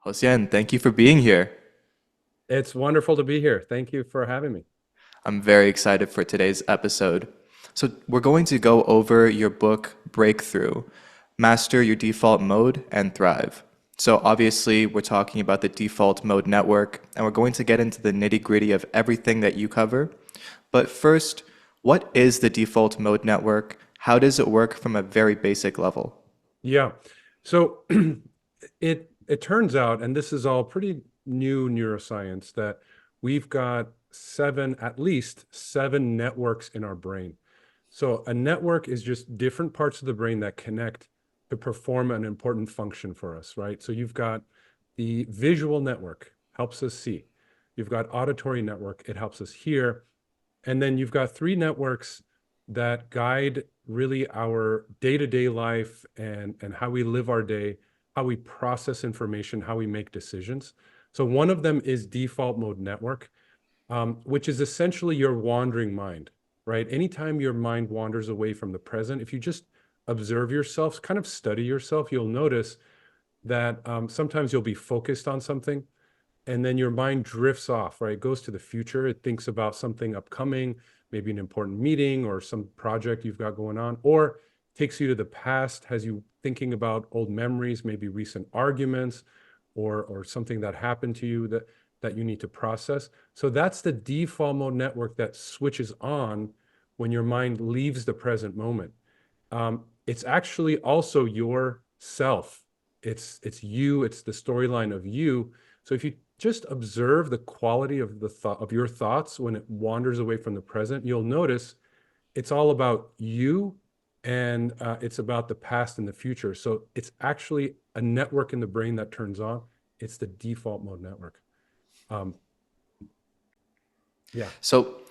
Hosein, thank you for being here. It's wonderful to be here. Thank you for having me. I'm very excited for today's episode. So, we're going to go over your book, Breakthrough: Master Your Default Mode and Thrive. So, obviously, we're talking about the default mode network, and we're going to get into the nitty-gritty of everything that you cover. But first, what is the default mode network? How does it work from a very basic level? Yeah. So it turns out, and this is all pretty new neuroscience, that we've got at least seven networks in our brain. So a network is just different parts of the brain that connect to perform an important function for us, right? So you've got the visual network, helps us see. You've got auditory network, it helps us hear. And then you've got three networks that guide really our day-to-day life and how we live our day, how we process information, how we make decisions. So one of them is default mode network, which is essentially your wandering mind, right? Anytime your mind wanders away from the present, if you just observe yourself, kind of study yourself, you'll notice that sometimes you'll be focused on something and then your mind drifts off, right? It goes to the future. It thinks about something upcoming, maybe an important meeting or some project you've got going on, or takes you to the past, has you thinking about old memories, maybe recent arguments or something that happened to you that you need to process. So that's the default mode network that switches on when your mind leaves the present moment. It's actually also your self. It's you, it's the storyline of you. So if you just observe the quality of the thought of your thoughts when it wanders away from the present, you'll notice it's all about you and it's about the past and the future. So it's actually a network in the brain that turns on. It's the default mode network. Um, yeah. So,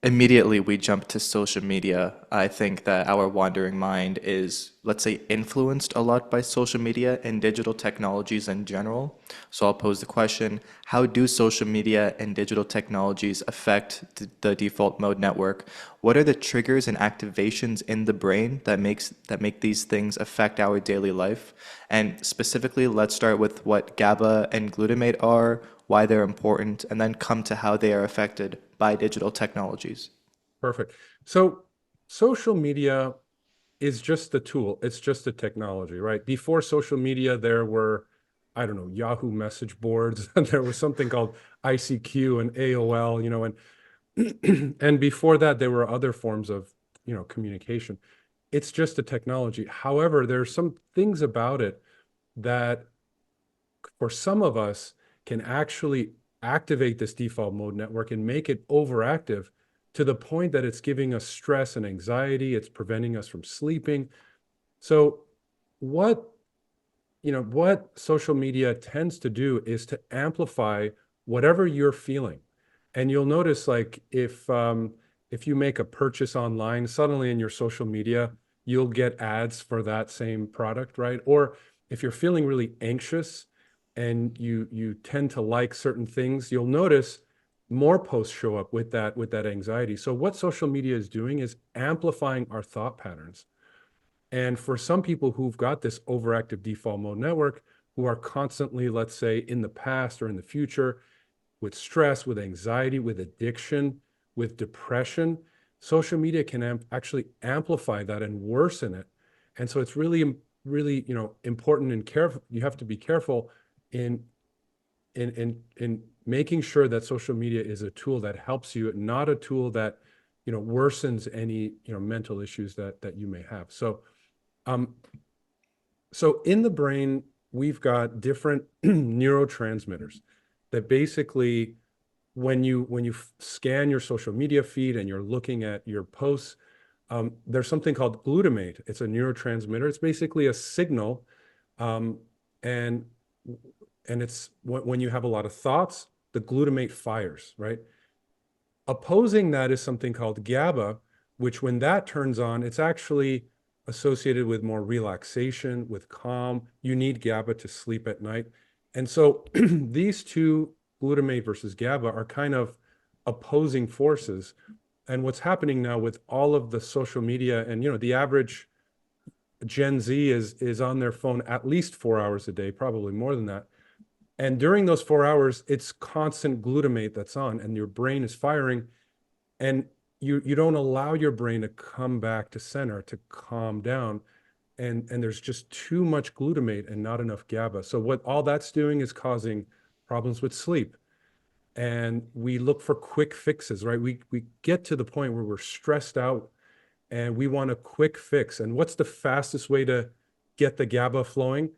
immediately we jump to social media. I think that our wandering mind is, let's say, influenced a lot by social media and digital technologies in general. So I'll pose the question, how do social media and digital technologies affect the default mode network? What are the triggers and activations in the brain that make these things affect our daily life? And specifically, let's start with what GABA and glutamate are, why they're important, and then come to how they are affected by digital technologies. Perfect. So social media is just a tool. It's just a technology, right? Before social media, there were, I don't know, Yahoo message boards. There was something called ICQ and AOL, and and before that, there were other forms of, communication. It's just a technology. However, there are some things about it that for some of us can actually activate this default mode network and make it overactive to the point that it's giving us stress and anxiety. It's preventing us from sleeping. So what, what social media tends to do is to amplify whatever you're feeling. And you'll notice like if you make a purchase online, suddenly in your social media, you'll get ads for that same product, right? Or if you're feeling really anxious and you tend to like certain things, you'll notice more posts show up with that anxiety. So what social media is doing is amplifying our thought patterns. And for some people who've got this overactive default mode network, who are constantly, let's say, in the past or in the future, with stress, with anxiety, with addiction, with depression, social media can actually amplify that and worsen it. And so it's really, really, important and careful. You have to be careful in in making sure that social media is a tool that helps you, not a tool that worsens any mental issues that you may have. Um, so in the brain, we've got different neurotransmitters that basically, when you scan your social media feed and you're looking at your posts, there's something called glutamate. It's a neurotransmitter. It's basically a signal, um, and it's when you have a lot of thoughts, the glutamate fires, right? Opposing that is something called GABA, which when that turns on, it's actually associated with more relaxation, with calm. You need GABA to sleep at night. And so these two, glutamate versus GABA, are kind of opposing forces. And what's happening now with all of the social media and, the average Gen Z is on their phone at least 4 hours a day, probably more than that. And during those 4 hours, it's constant glutamate that's on, and your brain is firing, and you don't allow your brain to come back to center, to calm down, and there's just too much glutamate and not enough GABA. So what all that's doing is causing problems with sleep. And we look for quick fixes, right? We get to the point where we're stressed out and we want a quick fix. And what's the fastest way to get the GABA flowing?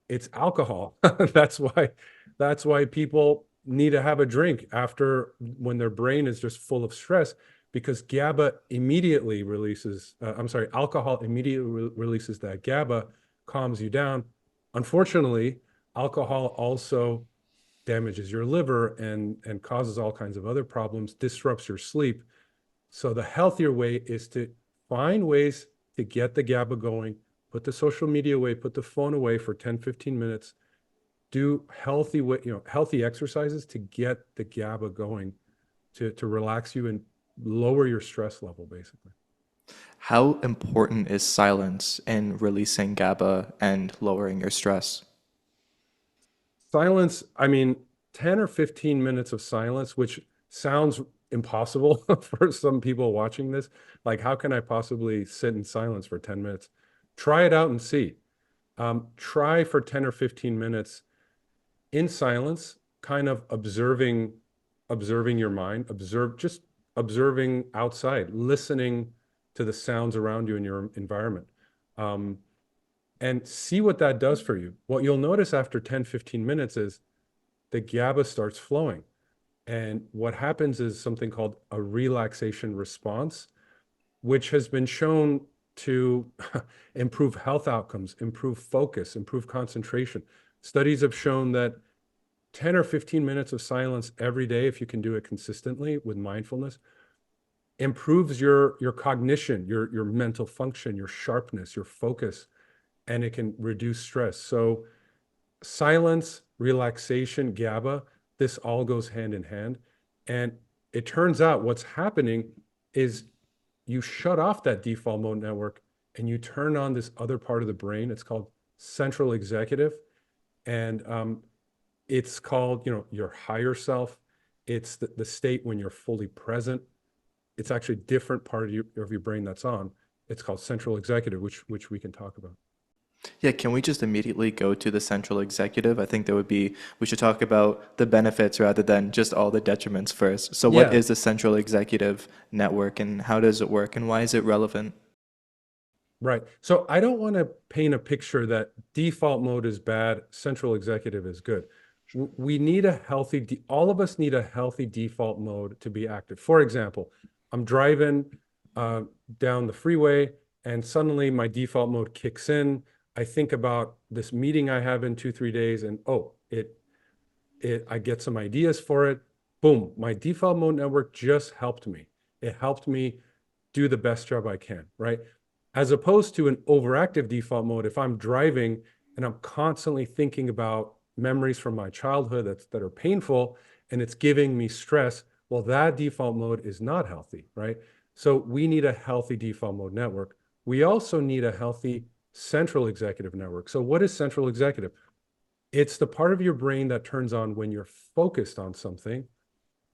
It's alcohol. That's why people need to have a drink after, when their brain is just full of stress, because GABA immediately releases, I'm sorry, alcohol immediately releases that GABA, calms you down. Unfortunately, alcohol also damages your liver and causes all kinds of other problems, disrupts your sleep. So the healthier way is to find ways to get the GABA going, put the social media away, put the phone away for 10, 15 minutes, do healthy exercises to get the GABA going, to relax you and lower your stress level, basically. How important is silence in releasing GABA and lowering your stress? Silence, I mean, 10 or 15 minutes of silence, which sounds impossible for some people watching this. Like, how can I possibly sit in silence for 10 minutes? Try it out and see. Try for 10 or 15 minutes in silence, kind of observing your mind, just observing outside, listening to the sounds around you in your environment. Um, and see what that does for you. What you'll notice after 10, 15 minutes is the GABA starts flowing. And what happens is something called a relaxation response, which has been shown to improve health outcomes, improve focus, improve concentration. Studies have shown that 10 or 15 minutes of silence every day, if you can do it consistently with mindfulness, improves your cognition, your mental function, your sharpness, your focus, and it can reduce stress. So silence, relaxation, GABA, this all goes hand in hand. And it turns out what's happening is you shut off that default mode network and you turn on this other part of the brain. It's called central executive. And it's called, your higher self. It's the state when you're fully present. It's actually a different part of your brain that's on. It's called central executive, which we can talk about. Yeah, can we just immediately go to the central executive? I think we should talk about the benefits rather than just all the detriments first. So, what Yeah, is the central executive network and how does it work and why is it relevant? right. So I don't want to paint a picture that default mode is bad, central executive is good. We need all of us need a healthy default mode to be active. For example, I'm driving uh, down the freeway and suddenly my default mode kicks in. I think about this meeting I have in 2, 3 days and I get some ideas for it. Boom, my default mode network just helped me. It helped me do the best job I can, right? As opposed to an overactive default mode, if I'm driving and I'm constantly thinking about memories from my childhood that are painful and it's giving me stress, well, that default mode is not healthy, right? So we need a healthy default mode network. We also need a healthy central executive network. So what is central executive? It's the part of your brain that turns on when you're focused on something.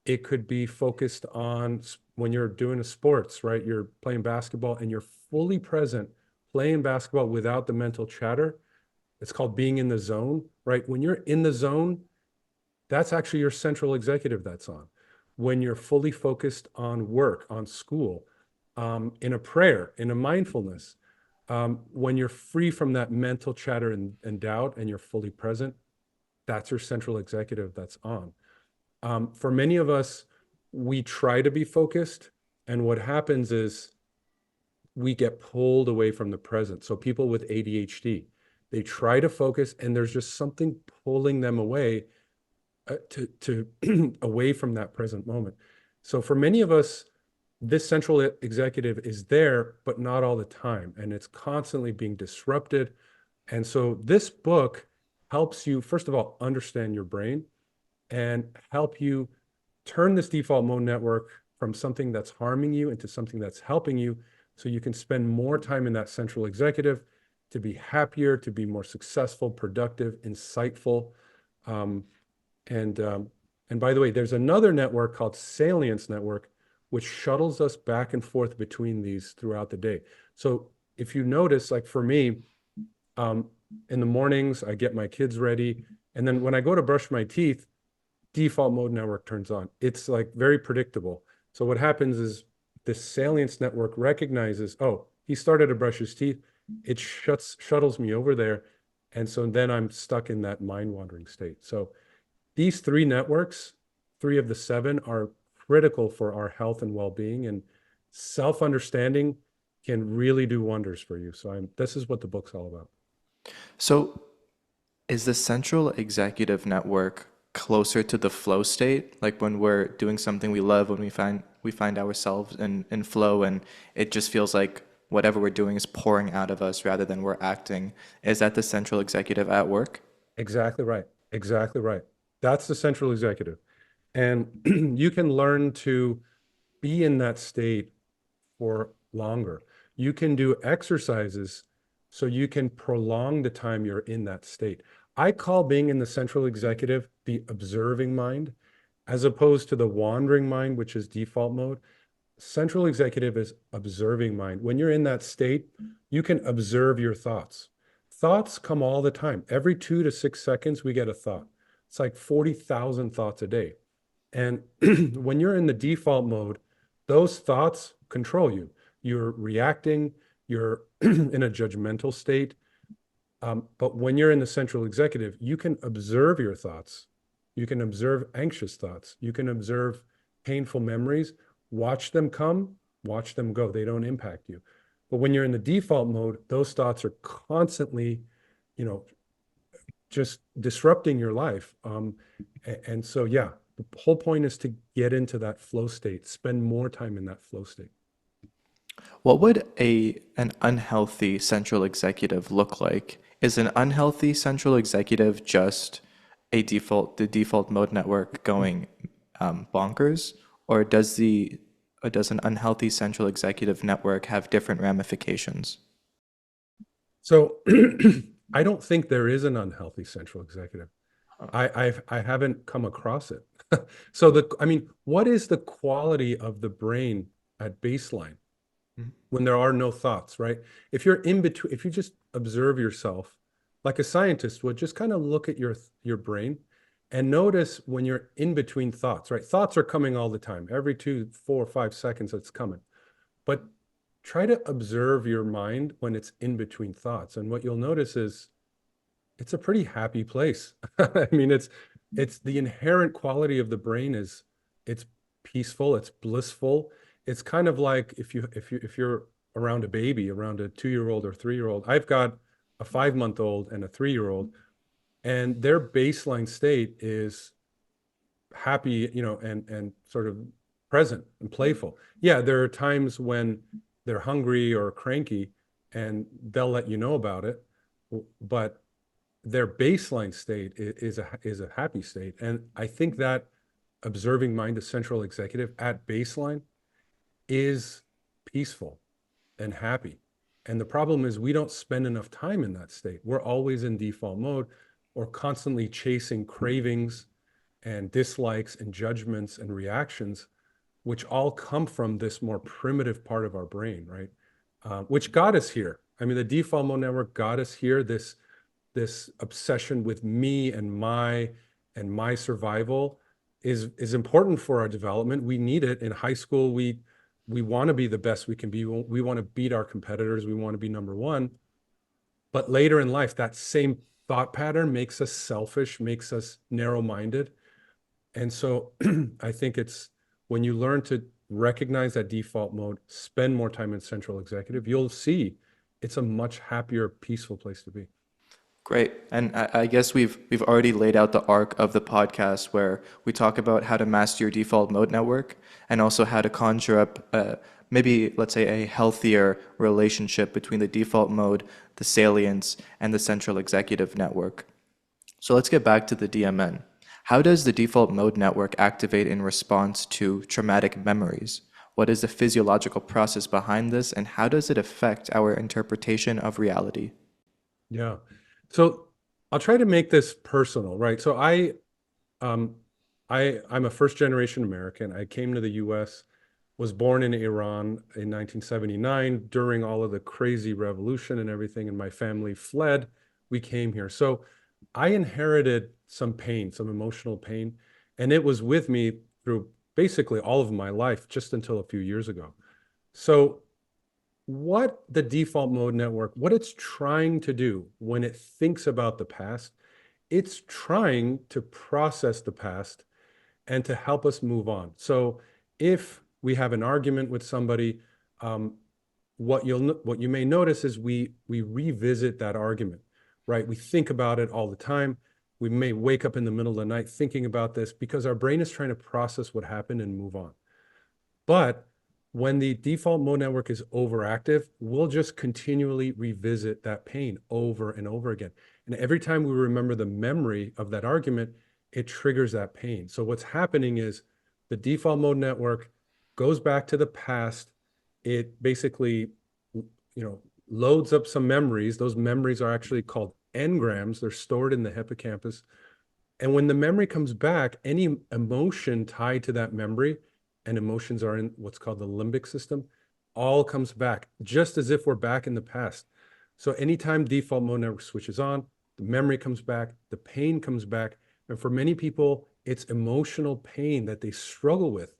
It could be focused on when you're doing a sports, right? You're playing basketball and you're fully present playing basketball without the mental chatter. It's called being in the zone, right? When you're in the zone, that's actually your central executive that's on. When you're fully focused on work, on school, in a prayer, in a mindfulness, when you're free from that mental chatter and doubt and you're fully present, that's your central executive that's on. For many of us, we try to be focused, and what happens is we get pulled away from the present. So people with ADHD, they try to focus, and there's just something pulling them away to away from that present moment. So for many of us, this central executive is there, but not all the time, and it's constantly being disrupted. And so this book helps you, first of all, understand your brain and help you turn this default mode network from something that's harming you into something that's helping you, so you can spend more time in that central executive to be happier, to be more successful, productive, insightful. Um, and and by the way, there's another network called Salience Network, which shuttles us back and forth between these throughout the day. So if you notice, like for me, um, in the mornings, I get my kids ready, and then when I go to brush my teeth, default mode network turns on. It's like very predictable. So what happens is this salience network recognizes, oh, he started to brush his teeth. It shuttles me over there. And so then I'm stuck in that mind wandering state. So these three networks, three of the seven, are critical for our health and well-being, and self-understanding can really do wonders for you. So this is what the book's all about. So, is the central executive network closer to the flow state? Like when we're doing something we love, when we find ourselves in flow and it just feels like whatever we're doing is pouring out of us rather than we're acting. Is that the central executive at work? Exactly right. Exactly right. That's the central executive. And you can learn to be in that state for longer. You can do exercises so you can prolong the time you're in that state. I call being in the central executive the observing mind, as opposed to the wandering mind, which is default mode. Central executive is observing mind. When you're in that state, you can observe your thoughts. Thoughts come all the time. Every 2 to 6 seconds, we get a thought. It's like 40,000 thoughts a day. And when you're in the default mode, those thoughts control you. You're reacting, you're in a judgmental state. But when you're in the central executive, you can observe your thoughts. You can observe anxious thoughts. You can observe painful memories, watch them come, watch them go. They don't impact you. But when you're in the default mode, those thoughts are constantly, you know, just disrupting your life. And so, yeah, the whole point is to get into that flow state, spend more time in that flow state. What would an unhealthy central executive look like? Is an unhealthy central executive just the default mode network going bonkers, or does an unhealthy central executive network have different ramifications? So I don't think there is an unhealthy central executive. I haven't come across it. So I mean, what is the quality of the brain at baseline when there are no thoughts, right? If you're in between, if you just observe yourself, like a scientist would, just kind of look at your brain and notice when you're in between thoughts, right? Thoughts are coming all the time. Every 2, 4, 5 seconds, it's coming. But try to observe your mind when it's in between thoughts. And what you'll notice is it's a pretty happy place. I mean, it's the inherent quality of the brain is it's peaceful, it's blissful. It's kind of like if you're around a baby, around a 2-year-old or 3-year-old. I've got a 5-month-old and a 3-year-old, and their baseline state is happy, and sort of present and playful. Yeah, there are times when they're hungry or cranky, and they'll let you know about it, but their baseline state is a happy state. And I think that observing mind, the central executive at baseline, is peaceful and happy. And the problem is we don't spend enough time in that state. We're always in default mode or constantly chasing cravings and dislikes and judgments and reactions, which all come from this more primitive part of our brain, right? Which got us here. I mean, the default mode network got us here. This obsession with me and my survival is important for our development. We need it in high school. We want to be the best we can be. We want to beat our competitors. We want to be number one. But later in life, that same thought pattern makes us selfish, makes us narrow-minded. And so I think it's when you learn to recognize that default mode, spend more time in central executive, you'll see it's a much happier, peaceful place to be. Great. And I guess we've already laid out the arc of the podcast where we talk about how to master your default mode network and also how to conjure up maybe let's say a healthier relationship between the default mode, the salience, and the central executive network. So let's get back to the DMN. How does the default mode network activate in response to traumatic memories? What is the physiological process behind this, and how does it affect our interpretation of reality? Yeah. So I'll try to make this personal, right? So um, I'm a first generation American. I came to the US, was born in Iran in 1979 during all of the crazy revolution and everything, and my family fled. We came here. So I inherited some pain, some emotional pain, and it was with me through basically all of my life just until a few years ago. So what the default mode network, what it's trying to do when it thinks about the past, it's trying to process the past and to help us move on. So if we have an argument with somebody, um, what you may notice is we revisit that argument, right? We think about it all the time. We may wake up in the middle of the night thinking about this because our brain is trying to process what happened and move on. But when the default mode network is overactive, we'll just continually revisit that pain over and over again. And every time we remember the memory of that argument, it triggers that pain. So what's happening is the default mode network goes back to the past. It basically, loads up some memories. Those memories are actually called engrams. They're stored in the hippocampus. And when the memory comes back, any emotion tied to that memory, and emotions are in what's called the limbic system, all comes back, just as if we're back in the past. So anytime default mode network switches on, the memory comes back, the pain comes back. And for many people, it's emotional pain that they struggle with,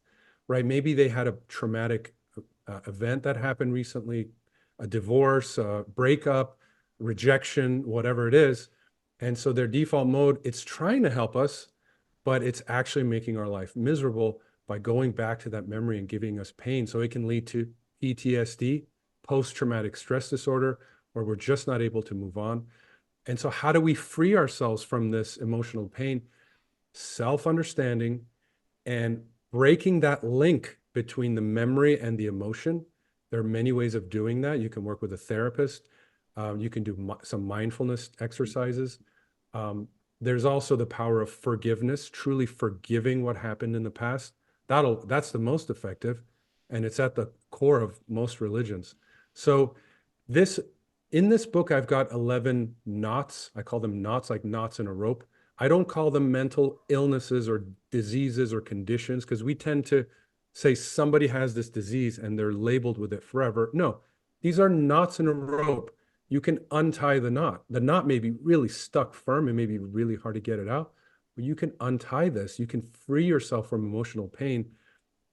right? Maybe they had a traumatic event that happened recently, a divorce, a breakup, rejection, whatever it is. And so their default mode, it's trying to help us, but it's actually making our life miserable by going back to that memory and giving us pain. So it can lead to PTSD, post-traumatic stress disorder, where we're just not able to move on. And so how do we free ourselves from this emotional pain? Self-understanding and breaking that link between the memory and the emotion. There are many ways of doing that. You can work with a therapist. You can do some mindfulness exercises. There's also the power of forgiveness, truly forgiving what happened in the past. That's the most effective, and it's at the core of most religions. So this in this book, I've got 11 knots. I call them knots, like knots in a rope. I don't call them mental illnesses or diseases or conditions, because we tend to say somebody has this disease and they're labeled with it forever. No, these are knots in a rope. You can untie the knot. The knot may be really stuck firm and may be really hard to get it out, but you can untie this. You can free yourself from emotional pain.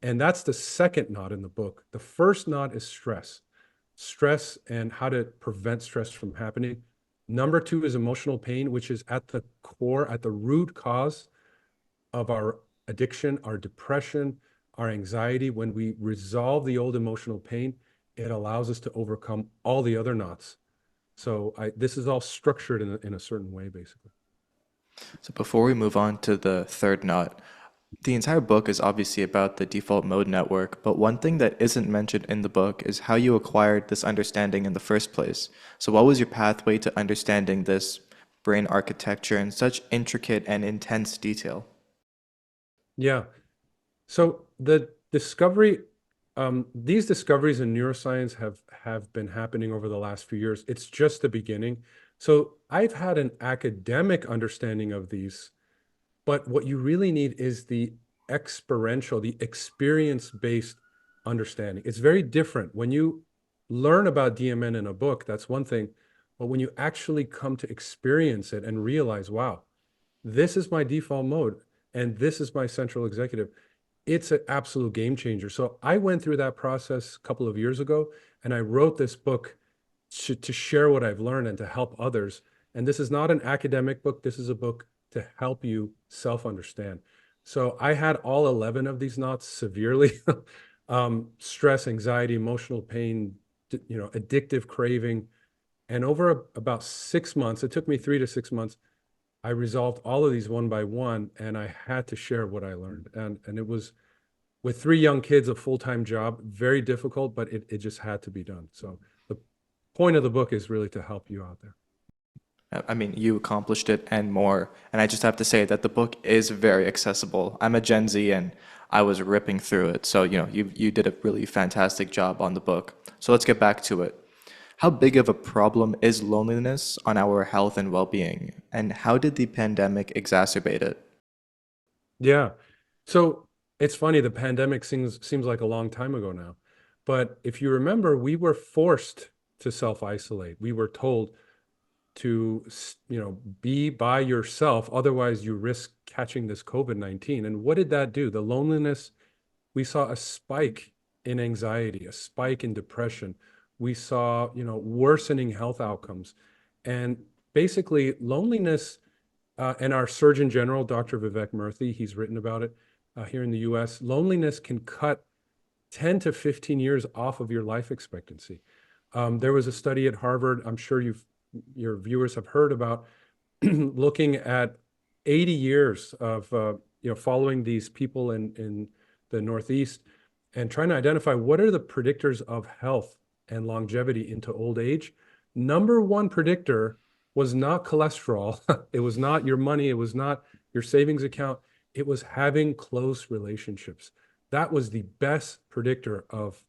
And that's the second knot in the book. The first knot is stress and how to prevent stress from happening. Number two is emotional pain, which is at the core, at the root cause of our addiction, our depression, our anxiety. When we resolve the old emotional pain, it allows us to overcome all the other knots. So this is all structured in a certain way, basically. So before we move on to the third knot, the entire book is obviously about the default mode network, but one thing that isn't mentioned in the book is how you acquired this understanding in the first place. So what was your pathway to understanding this brain architecture in such intricate and intense detail? Yeah. So these discoveries in neuroscience have been happening over the last few years. It's just the beginning. So I've had an academic understanding of these, but what you really need is the experiential, the experience-based understanding. It's very different. When you learn about DMN in a book, that's one thing, but when you actually come to experience it and realize, wow, this is my default mode and this is my central executive, it's an absolute game changer. So I went through that process a couple of years ago, and I wrote this book to share what I've learned and to help others. And this is not an academic book. This is a book to help you self-understand. So I had all 11 of these knots severely. Stress, anxiety, emotional pain, addictive craving. And over about 6 months, it took me 3 to 6 months, I resolved all of these one by one, and I had to share what I learned. And it was, with three young kids, a full-time job, very difficult, but it just had to be done. So the point of the book is really to help you out there. I mean, you accomplished it and more. And I just have to say that the book is very accessible. I'm a Gen Z and I was ripping through it. So, you did a really fantastic job on the book. So let's get back to it. How big of a problem is loneliness on our health and well-being? And how did the pandemic exacerbate it? Yeah. So it's funny, the pandemic seems like a long time ago now. But if you remember, we were forced to self-isolate. We were told to, be by yourself, otherwise you risk catching this COVID-19. And what did that do? The loneliness, we saw a spike in anxiety, a spike in depression. We saw, worsening health outcomes. And basically, loneliness, and our Surgeon General, Dr. Vivek Murthy, he's written about it here in the US. Loneliness can cut 10 to 15 years off of your life expectancy. There was a study at Harvard, I'm sure your viewers have heard about, looking at 80 years of following these people in the Northeast and trying to identify what are the predictors of health and longevity into old age. Number one predictor was not cholesterol. It was not your money. It was not your savings account. It was having close relationships. That was the best predictor of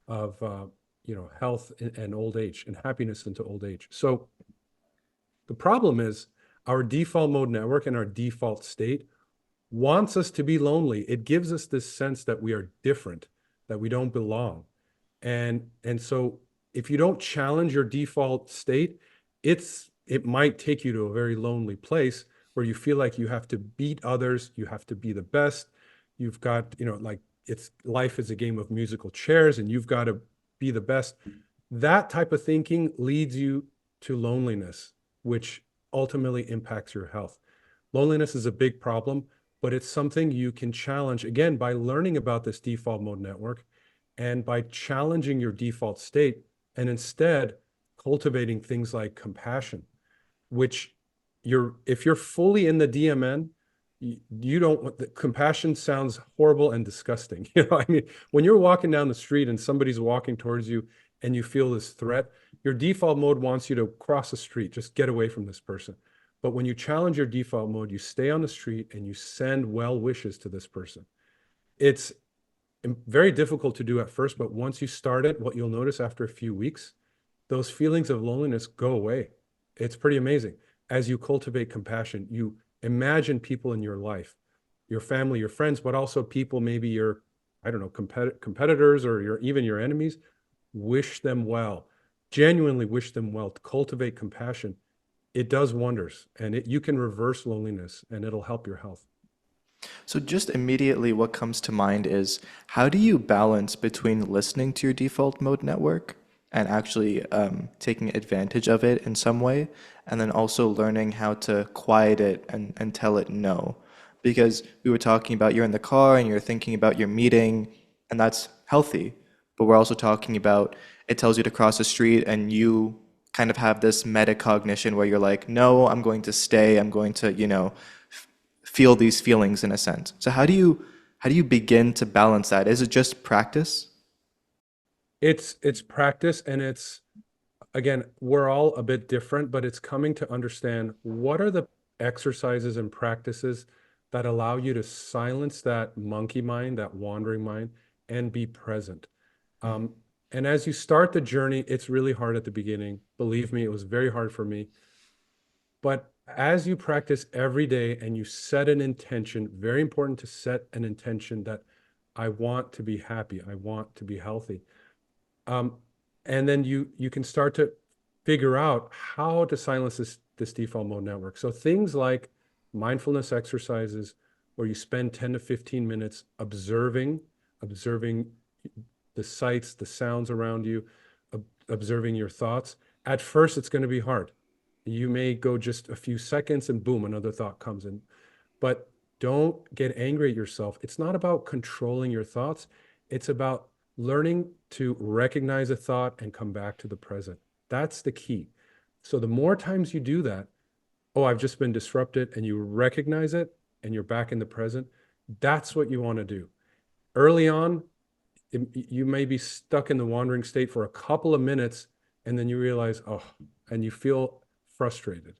health and old age and happiness into old age. So the problem is our default mode network and our default state wants us to be lonely. It gives us this sense that we are different, that we don't belong. And so if you don't challenge your default state, it might take you to a very lonely place where you feel like you have to beat others, you have to be the best. You've got, like it's life is a game of musical chairs and you've got to be the best. That type of thinking leads you to loneliness, which ultimately impacts your health. Loneliness is a big problem, but it's something you can challenge again by learning about this default mode network and by challenging your default state and instead cultivating things like compassion, which if you're fully in the DMN, you don't, the compassion sounds horrible and disgusting. I mean, when you're walking down the street and somebody's walking towards you and you feel this threat, your default mode wants you to cross the street, just get away from this person. But when you challenge your default mode, you stay on the street and you send well wishes to this person. It's very difficult to do at first, but once you start it, what you'll notice after a few weeks, those feelings of loneliness go away. It's pretty amazing. As you cultivate compassion, you imagine people in your life, your family, your friends, but also people, maybe your, I don't know, competitors or even your enemies, wish them well, genuinely wish them well, to cultivate compassion. It does wonders, and you can reverse loneliness and it'll help your health. So just immediately what comes to mind is how do you balance between listening to your default mode network and actually taking advantage of it in some way, and then also learning how to quiet it and tell it no? Because we were talking about you're in the car and you're thinking about your meeting, and that's healthy. But we're also talking about it tells you to cross the street and you kind of have this metacognition where you're like, no, I'm going to stay, I'm going to, feel these feelings in a sense. So how do you begin to balance that? Is it just practice? It's practice, and it's, again, we're all a bit different, but it's coming to understand what are the exercises and practices that allow you to silence that monkey mind, that wandering mind, and be present. Um, and as you start the journey, it's really hard at the beginning. Believe me, it was very hard for me. But as you practice every day and you set an intention, very important to set an intention that I want to be happy, I want to be healthy. Um, and then you can start to figure out how to silence this default mode network. So things like mindfulness exercises where you spend 10 to 15 minutes observing the sights, the sounds around you, observing your thoughts. At first, it's going to be hard. You may go just a few seconds and boom, another thought comes in. But don't get angry at yourself. It's not about controlling your thoughts. It's about learning to recognize a thought and come back to the present. That's the key. So the more times you do that, oh, I've just been disrupted, and you recognize it and you're back in the present, that's what you want to do. Early on, you may be stuck in the wandering state for a couple of minutes, and then you realize, oh, and you feel frustrated.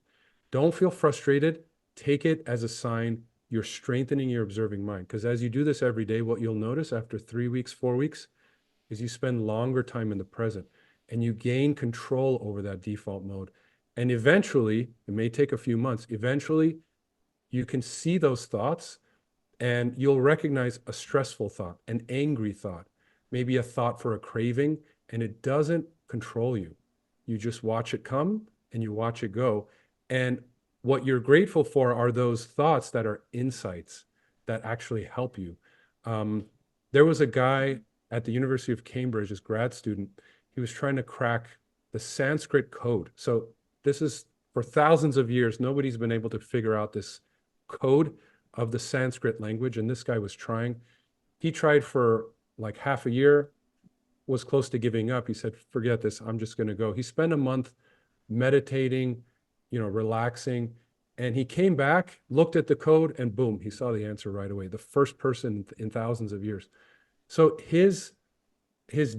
Don't feel frustrated. Take it as a sign you're strengthening your observing mind. Because as you do this every day, what you'll notice after 3 weeks, 4 weeks, is you spend longer time in the present. and you gain control over that default mode. And eventually, it may take a few months, eventually you can see those thoughts and you'll recognize a stressful thought, an angry thought, maybe a thought for a craving, and it doesn't control you. You just watch it come and you watch it go. And what you're grateful for are those thoughts that are insights that actually help you. Um, there was a guy at the University of Cambridge, his grad student, he was trying to crack the Sanskrit code. So this is for thousands of years, nobody's been able to figure out this code of the Sanskrit language, and this guy was trying. He tried for like half a year, was close to giving up. He said, forget this, I'm just going to go. He spent a month meditating, relaxing, and he came back, looked at the code, and boom, he saw the answer right away. The first person in thousands of years. So his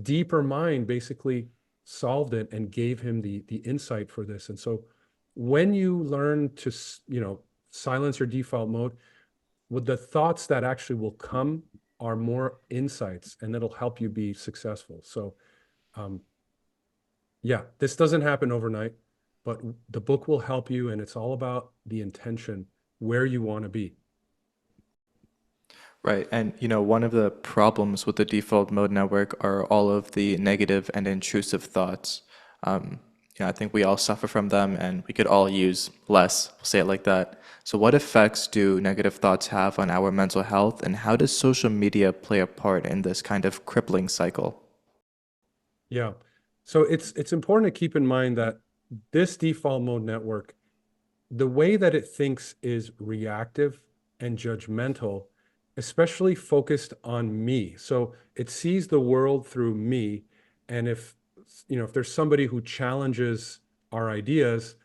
deeper mind basically solved it and gave him the insight for this. And so when you learn to, silence your default mode, with the thoughts that actually will come are more insights, and it'll help you be successful. So, yeah, this doesn't happen overnight, but the book will help you, and it's all about the intention, where you want to be. Right. And one of the problems with the default mode network are all of the negative and intrusive thoughts. I think we all suffer from them and we could all use less, we'll say it like that. So what effects do negative thoughts have on our mental health, and how does social media play a part in this kind of crippling cycle? Yeah. So it's important to keep in mind that this default mode network, the way that it thinks is reactive and judgmental, especially focused on me. So it sees the world through me. And if there's somebody who challenges our ideas,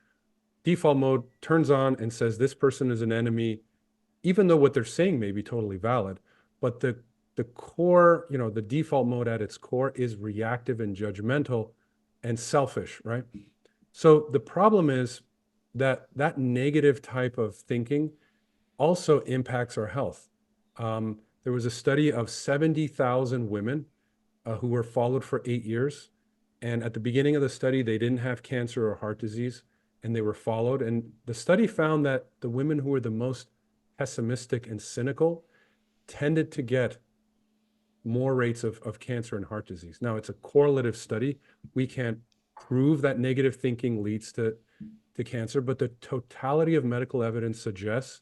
default mode turns on and says this person is an enemy, even though what they're saying may be totally valid. But the core, the default mode at its core is reactive and judgmental and selfish, right? So the problem is that negative type of thinking also impacts our health. There was a study of 70,000 women who were followed for 8 years. And at the beginning of the study, they didn't have cancer or heart disease, and they were followed. And the study found that the women who were the most pessimistic and cynical tended to get more rates of cancer and heart disease. Now, it's a correlative study. We can't prove that negative thinking leads to cancer, but the totality of medical evidence suggests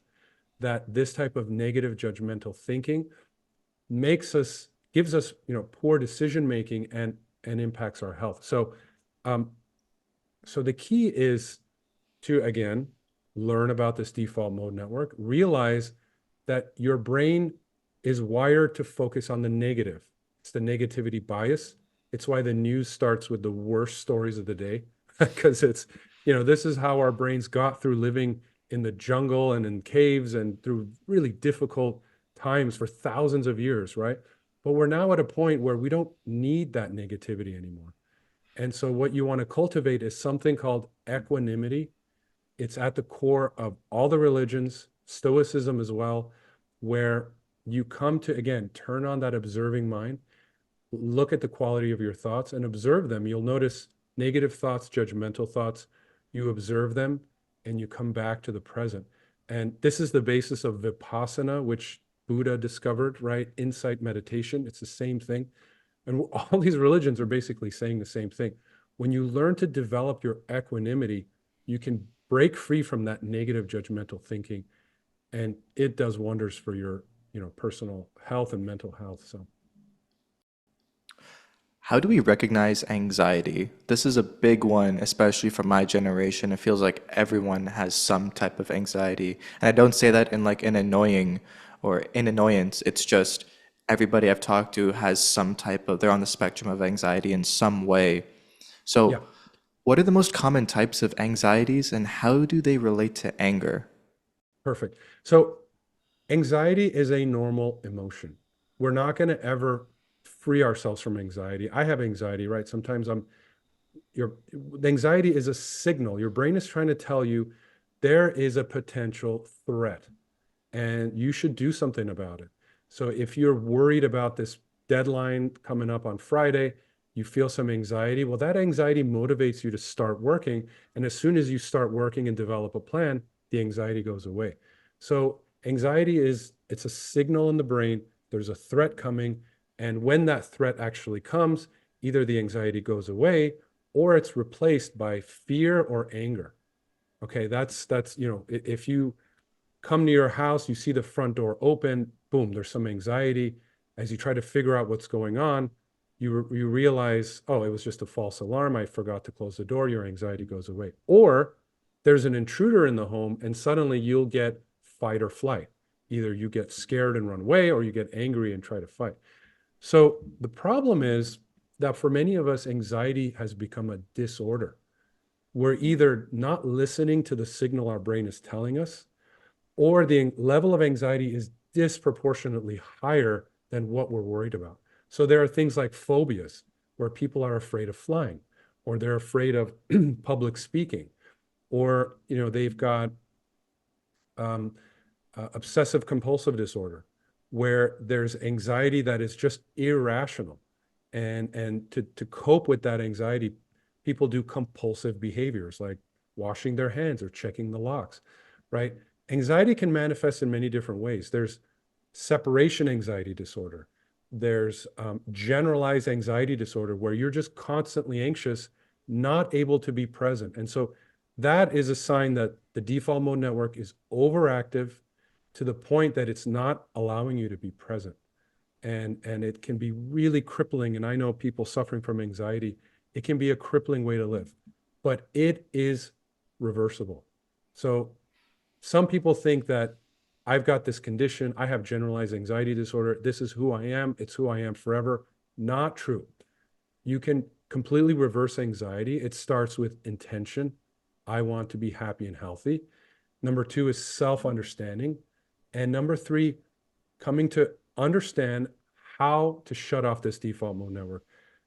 that this type of negative judgmental thinking gives us, poor decision making and impacts our health. Um, so the key is to, again, learn about this default mode network, realize that your brain is wired to focus on the negative. It's the negativity bias. It's why the news starts with the worst stories of the day, because this is how our brains got through living in the jungle and in caves and through really difficult times for thousands of years, right? But we're now at a point where we don't need that negativity anymore. And so what you want to cultivate is something called equanimity. It's at the core of all the religions, Stoicism as well, where you come to, again, turn on that observing mind, look at the quality of your thoughts and observe them. You'll notice negative thoughts, judgmental thoughts. You observe them and you come back to the present. And this is the basis of Vipassana, which Buddha discovered, right? Insight meditation. It's the same thing. And all these religions are basically saying the same thing. When you learn to develop your equanimity, you can break free from that negative judgmental thinking, and it does wonders for your, personal health and mental health. So, How do we recognize anxiety? This is a big one, especially for my generation. It feels like everyone has some type of anxiety. And I don't say that in like an annoying or in annoyance. It's just everybody I've talked to has some type of, they're on the spectrum of anxiety in some way. yeah, So, what are the most common types of anxieties and how do they relate to anger? perfect. So, anxiety is a normal emotion. We're not going to ever free ourselves from anxiety. I have anxiety, right? Sometimes the anxiety is a signal. Your brain is trying to tell you there is a potential threat and you should do something about it. So if you're worried about this deadline coming up on Friday, you feel some anxiety. Well, that anxiety motivates you to start working. And as soon as you start working and develop a plan, the anxiety goes away. So anxiety it's a signal in the brain. There's a threat coming. And when that threat actually comes, either the anxiety goes away or it's replaced by fear or anger. Okay, if you come to your house, you see the front door open, boom, there's some anxiety. As you try to figure out what's going on, you realize, oh, it was just a false alarm. I forgot to close the door. Your anxiety goes away. Or there's an intruder in the home, and suddenly you'll get fight or flight. Either you get scared and run away, or you get angry and try to fight. So the problem is that for many of us, anxiety has become a disorder. We're either not listening to the signal our brain is telling us, or the level of anxiety is disproportionately higher than what we're worried about. So there are things like phobias, where people are afraid of flying, or they're afraid of public speaking, or they've got um, obsessive compulsive disorder, where there's anxiety that is just irrational. And to cope with that anxiety, people do compulsive behaviors like washing their hands or checking the locks, right? Anxiety can manifest in many different ways. There's separation anxiety disorder. There's generalized anxiety disorder, where you're just constantly anxious, not able to be present. And so that is a sign that the default mode network is overactive to the point that it's not allowing you to be present. And it can be really crippling. And I know people suffering from anxiety, it can be a crippling way to live, but it is reversible. So some people think that I've got this condition, I have generalized anxiety disorder, this is who I am, it's who I am forever. Not true. You can completely reverse anxiety. It starts with intention. I want to be happy and healthy. Number two is self-understanding. And number three, coming to understand how to shut off this default mode network.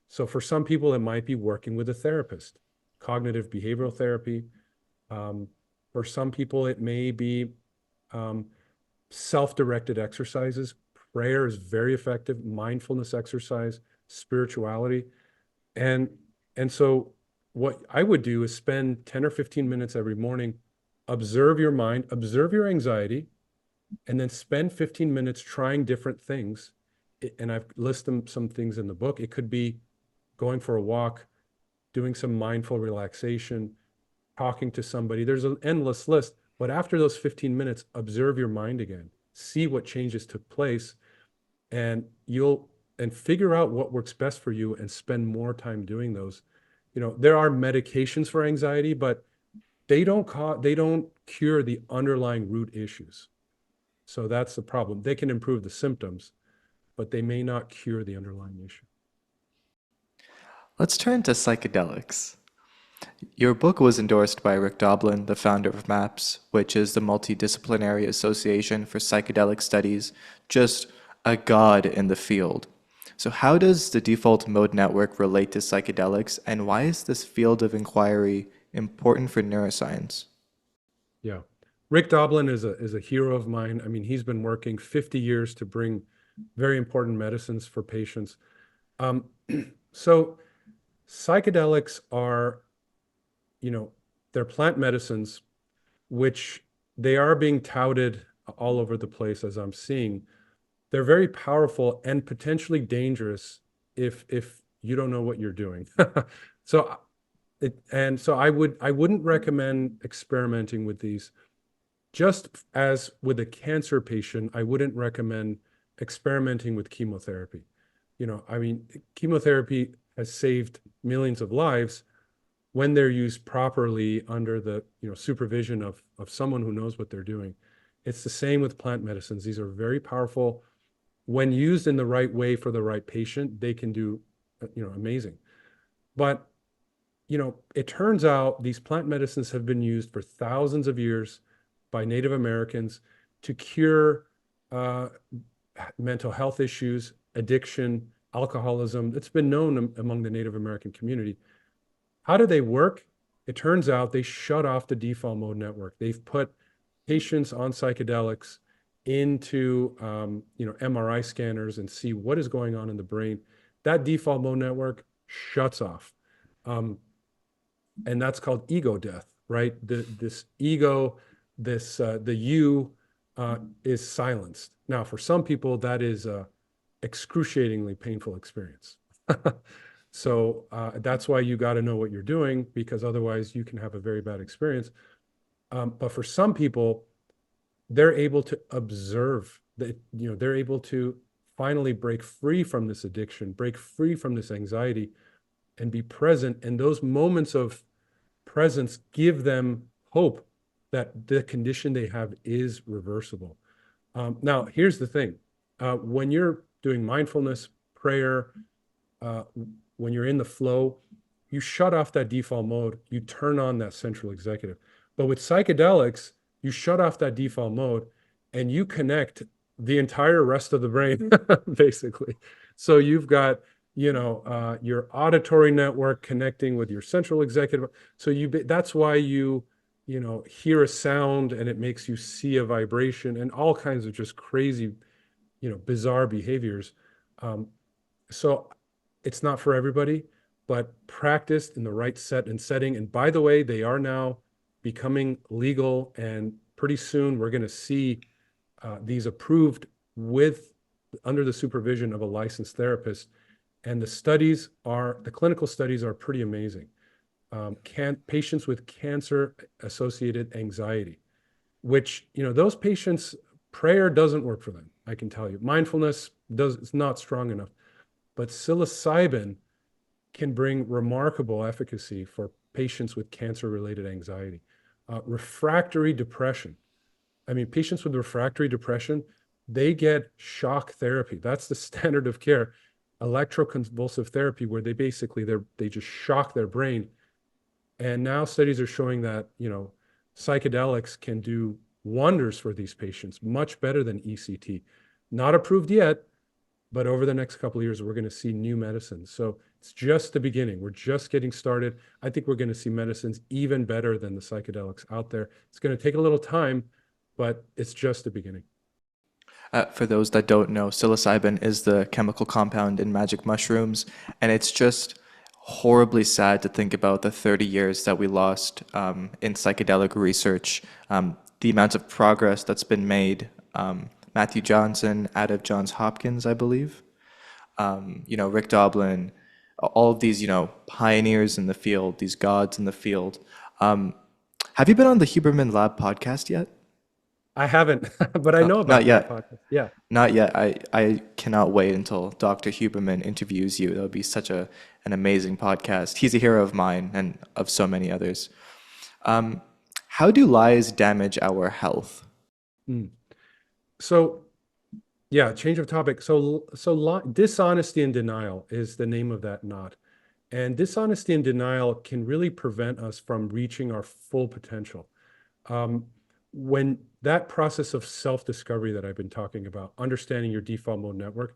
So for some people, it might be working with a therapist, cognitive behavioral therapy. For some people, it may be self-directed exercises. Prayer is very effective, mindfulness exercise, spirituality. And and so what I would do is spend 10 or 15 minutes every morning, observe your mind, observe your anxiety, and then spend 15 minutes trying different things. And I've listed some things in the book. It could be going for a walk, doing some mindful relaxation, talking to somebody. There's an endless list. But after those 15 minutes, observe your mind again, see what changes took place, and figure out what works best for you and spend more time doing those. There are medications for anxiety, but they don't cure the underlying root issues. So that's the problem. They can improve the symptoms, but they may not cure the underlying issue. Let's turn to psychedelics. Your book was endorsed by Rick Doblin, the founder of MAPS, which is the Multidisciplinary Association for Psychedelic Studies, just a god in the field. So, how does the default mode network relate to psychedelics, and why is this field of inquiry important for neuroscience? Yeah. Rick Doblin is a hero of mine. I mean, he's been working 50 years to bring very important medicines for patients. Um, so psychedelics are, you know, they're plant medicines, which they are being touted all over the place as I'm seeing. They're very powerful and potentially dangerous if you don't know what you're doing. So I wouldn't recommend experimenting with these. Just as with a cancer patient, I wouldn't recommend experimenting with chemotherapy. I mean, chemotherapy has saved millions of lives when they're used properly under the supervision of someone who knows what they're doing. It's the same with plant medicines. These are very powerful. When used in the right way for the right patient, they can do amazing. But it turns out these plant medicines have been used for thousands of years by Native Americans to cure uh, mental health issues, addiction, alcoholism. It's been known among the Native American community. How do they work? It turns out they shut off the default mode network. They've put patients on psychedelics into MRI scanners and see what is going on in the brain. That default mode network shuts off. Um, and that's called ego death, right? This ego, the you is silenced. Now, for some people, that is a excruciatingly painful experience. So that's why you got to know what you're doing, because otherwise you can have a very bad experience. But for some people, they're able to observe that, they're able to finally break free from this addiction, break free from this anxiety, and be present. And those moments of presence give them hope that the condition they have is reversible. Now, here's the thing. When you're doing mindfulness, prayer, uh, when you're in the flow, you shut off that default mode, you turn on that central executive. But with psychedelics, you shut off that default mode and you connect the entire rest of the brain, basically. So you've got, your auditory network connecting with your central executive. So that's why you hear a sound and it makes you see a vibration and all kinds of just crazy, bizarre behaviors. Um, so it's not for everybody, but practiced in the right set and setting. And by the way, they are now becoming legal, and pretty soon we're going to see these approved with under the supervision of a licensed therapist. And the clinical studies are pretty amazing. Patients with cancer associated anxiety, which, those patients, prayer doesn't work for them. I can tell you, mindfulness it's not strong enough, but psilocybin can bring remarkable efficacy for patients with cancer-related anxiety. Refractory depression. I mean, patients with refractory depression, they get shock therapy. That's the standard of care. Electroconvulsive therapy, where they just shock their brain. And now studies are showing that, psychedelics can do wonders for these patients, much better than ECT. Not approved yet, but over the next couple of years, we're going to see new medicines. So it's just the beginning. We're just getting started. I think we're going to see medicines even better than the psychedelics out there. It's going to take a little time, but it's just the beginning. For those that don't know, psilocybin is the chemical compound in magic mushrooms, and it's just horribly sad to think about the 30 years that we lost in psychedelic research, the amount of progress that's been made. Matthew Johnson out of Johns Hopkins, I believe, Rick Doblin, all of these, pioneers in the field, these gods in the field. Um, have you been on the Huberman Lab podcast yet? I haven't, but I know Not about that yet. podcast. Yeah. Not yet. I cannot wait until Dr. Huberman interviews you. That would be such an amazing podcast. He's a hero of mine and of so many others. Um, how do lies damage our health? Mm. So, yeah, change of topic. So dishonesty and denial is the name of that knot. And dishonesty and denial can really prevent us from reaching our full potential. Um, when that process of self-discovery that I've been talking about, understanding your default mode network,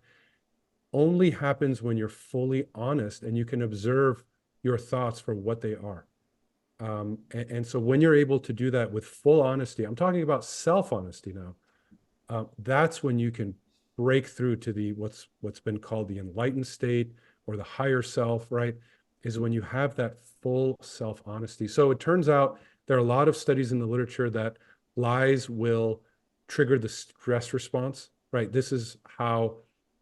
only happens when you're fully honest and you can observe your thoughts for what they are. And so when you're able to do that with full honesty, I'm talking about self-honesty now, that's when you can break through to the what's been called the enlightened state or the higher self, right? Is when you have that full self-honesty. So it turns out there are a lot of studies in the literature that lies will trigger the stress response, right? This is how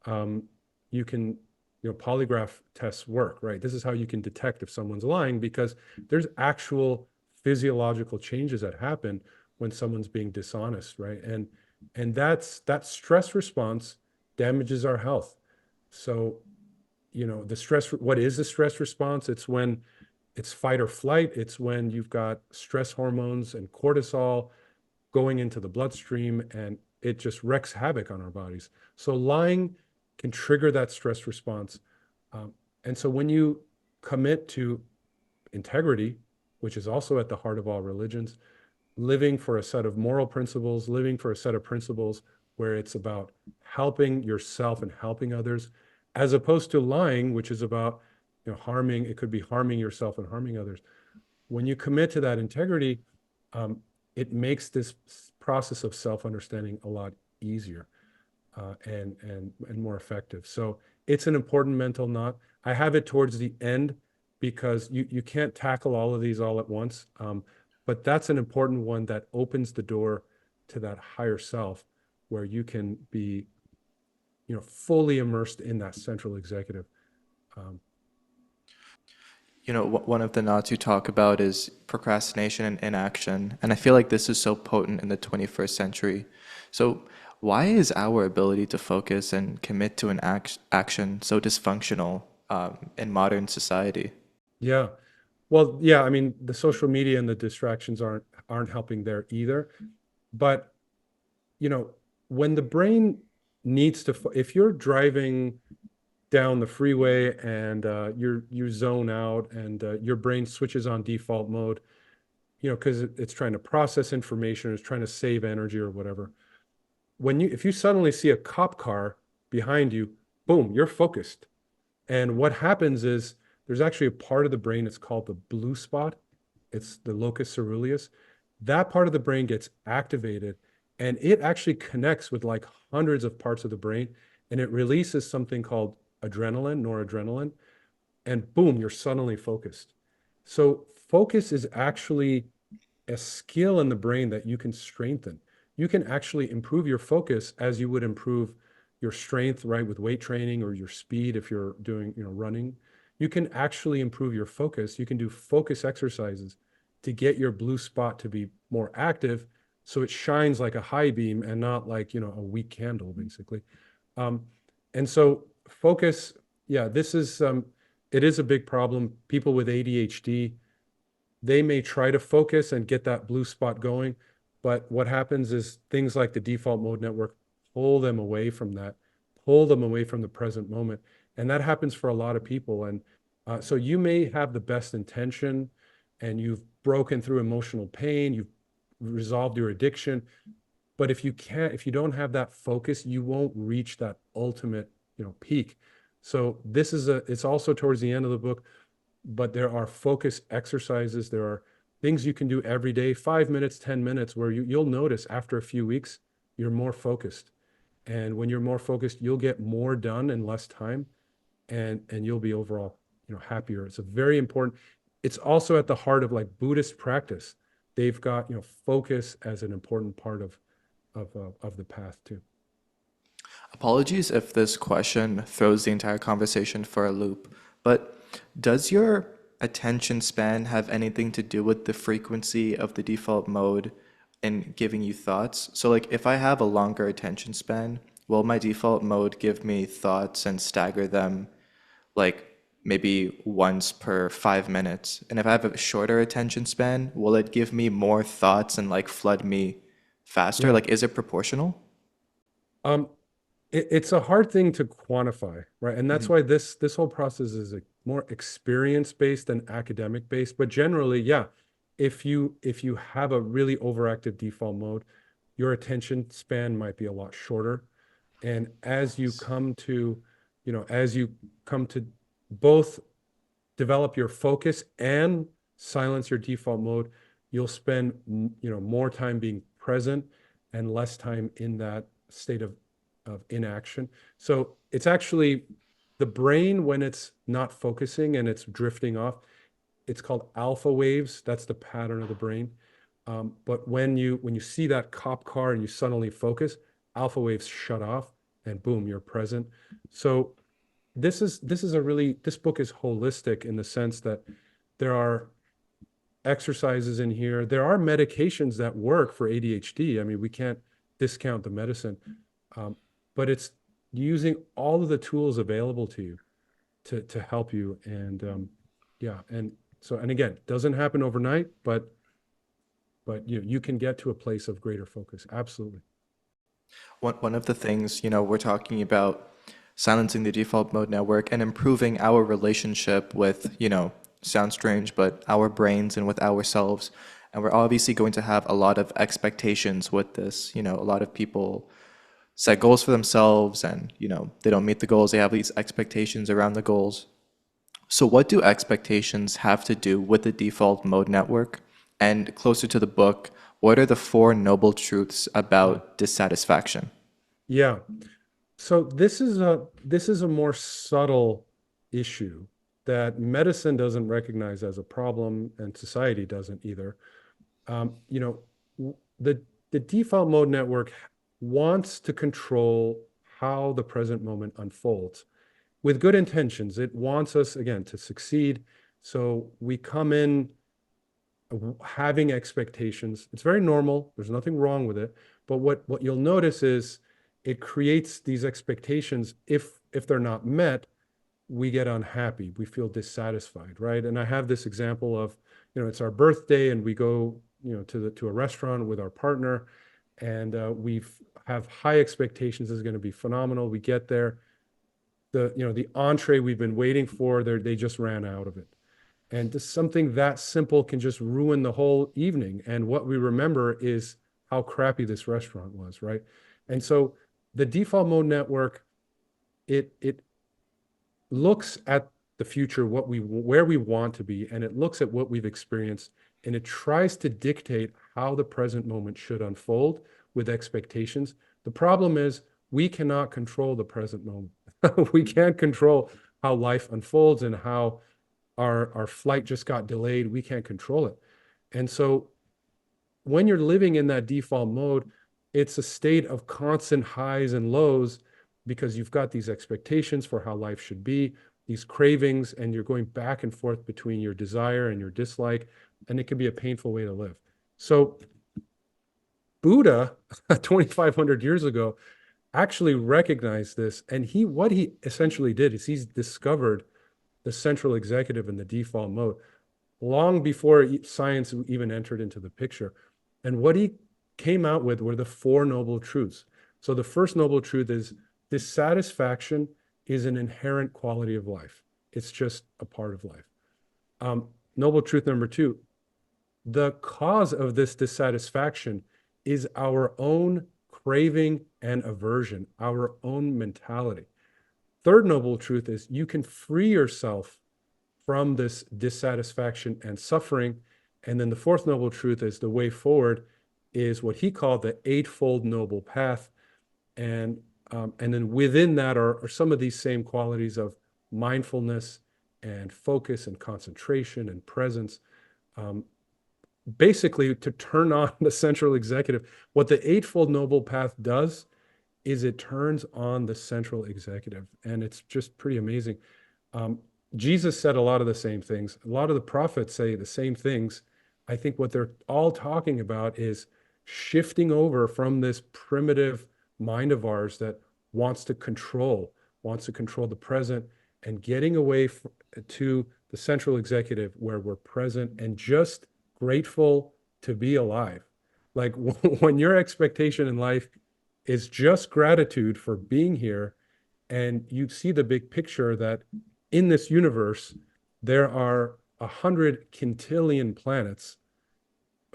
um, you can, polygraph tests work, right? This is how you can detect if someone's lying, because there's actual physiological changes that happen when someone's being dishonest, right? And that stress response damages our health. So, what is the stress response? It's when it's fight or flight. It's when you've got stress hormones and cortisol going into the bloodstream, and it just wreaks havoc on our bodies. So lying can trigger that stress response. Um, and so when you commit to integrity, which is also at the heart of all religions, living for a set of moral principles, living for a set of principles where it's about helping yourself and helping others, as opposed to lying, which is about, harming. It could be harming yourself and harming others. When you commit to that integrity, um, it makes this process of self-understanding a lot easier. and more effective. So it's an important mental knot. I have it towards the end because you can't tackle all of these all at once. But that's an important one that opens the door to that higher self where you can be, fully immersed in that central executive. Um, You know, one of the knots you talk about is procrastination and inaction. And I feel like this is so potent in the 21st century. So, why is our ability to focus and commit to an action so dysfunctional in modern society? yeah. Well, yeah, I mean, the social media and the distractions aren't helping there either. But, you know, when the brain needs to, if you're driving down the freeway and you zone out and your brain switches on default mode, because it's trying to process information, it's trying to save energy or whatever. If you suddenly see a cop car behind you, boom, you're focused. And what happens is there's actually a part of the brain, it's called the blue spot. It's the locus ceruleus. That part of the brain gets activated and it actually connects with like hundreds of parts of the brain and it releases something called adrenaline, noradrenaline, and boom, you're suddenly focused. So focus is actually a skill in the brain that you can strengthen. You can actually improve your focus as you would improve your strength, right, with weight training or your speed if you're doing, running. You can actually improve your focus. You can do focus exercises to get your blue spot to be more active so it shines like a high beam and not like, a weak candle, basically. Um, and so focus, yeah, it is a big problem. People with ADHD, they may try to focus and get that blue spot going, but what happens is things like the default mode network pull them away from that, pull them away from the present moment. And that happens for a lot of people. And so you may have the best intention and you've broken through emotional pain, you've resolved your addiction, but if you don't have that focus, you won't reach that ultimate, peak. So it's also towards the end of the book, but there are focus exercises. There are things you can do every day, 5 minutes, 10 minutes, where you'll notice after a few weeks, you're more focused. And when you're more focused, you'll get more done in less time and you'll be overall, happier. It's a very important, it's also at the heart of like Buddhist practice. They've got, focus as an important part of the path too. Apologies if this question throws the entire conversation for a loop, but does your attention span have anything to do with the frequency of the default mode in giving you thoughts? So, like, if I have a longer attention span, will my default mode give me thoughts and stagger them like maybe once per 5 minutes? And if I have a shorter attention span, will it give me more thoughts and like flood me faster? Yeah. Like, is it proportional? Um, it's a hard thing to quantify, right? And that's Mhm. why this whole process is more experience based than academic based. But generally, yeah, if you have a really overactive default mode, your attention span might be a lot shorter. And as you come to both develop your focus and silence your default mode, you'll spend more time being present and less time in that state of inaction. So it's actually the brain when it's not focusing and it's drifting off. It's called alpha waves. That's the pattern of the brain. But when you see that cop car and you suddenly focus, alpha waves shut off and boom, you're present. So this book is holistic in the sense that there are exercises in here. There are medications that work for ADHD. I mean, we can't discount the medicine, um, but it's using all of the tools available to you to help you. And yeah, and again, doesn't happen overnight, but you can get to a place of greater focus. Absolutely. One of the things, we're talking about silencing the default mode network and improving our relationship with, sounds strange, but our brains and with ourselves. And we're obviously going to have a lot of expectations with this. A lot of people set goals for themselves and, they don't meet the goals. They have these expectations around the goals. So what do expectations have to do with the default mode network? And closer to the book, what are the four noble truths Uh, about dissatisfaction? yeah. So this is a more subtle issue that medicine doesn't recognize as a problem and society doesn't either. You know, the default mode network wants to control how the present moment unfolds with good intentions. It wants us again to succeed. So we come in having expectations. It's very normal. There's nothing wrong with it. But what you'll notice is it creates these expectations. If they're not met, we get unhappy. We feel dissatisfied, right? And I have this example of, it's our birthday and we go, to a restaurant with our partner, and we have high expectations. This is going to be phenomenal. We get there, the entree we've been waiting for, they just ran out of it. And just something that simple can just ruin the whole evening. And what we remember is how crappy this restaurant was, right? And so the default mode network, it looks at the future, where we want to be, and it looks at what we've experienced, and it tries to dictate how the present moment should unfold with expectations. The problem is we cannot control the present moment. We can't control how life unfolds and how our flight just got delayed. We can't control it. And so when you're living in that default mode, it's a state of constant highs and lows because you've got these expectations for how life should be, these cravings, and you're going back and forth between your desire and your dislike, and it can be a painful way to live. So Buddha, 2,500 years ago, actually recognized this, and what he essentially did is he's discovered the central executive in the default mode long before science even entered into the picture. And what he came out with were the four noble truths. So the first noble truth is dissatisfaction is an inherent quality of life. It's just a part of life. Noble truth number two, the cause of this dissatisfaction is our own craving and aversion, our own mentality. Third noble truth is you can free yourself from this dissatisfaction and suffering. And then the fourth noble truth is the way forward is what he called the Eightfold Noble Path. And then within that are some of these same qualities of mindfulness and focus and concentration and presence. Basically, to turn on the central executive, what the Eightfold Noble Path does is it turns on the central executive. And it's just pretty amazing. Jesus said a lot of the same things. A lot of the prophets say the same things. I think what they're all talking about is shifting over from this primitive mind of ours that wants to control the present, and getting away to the central executive where we're present and just grateful to be alive. Like when your expectation in life is just gratitude for being here, and you see the big picture that in this universe, there are 100 quintillion planets.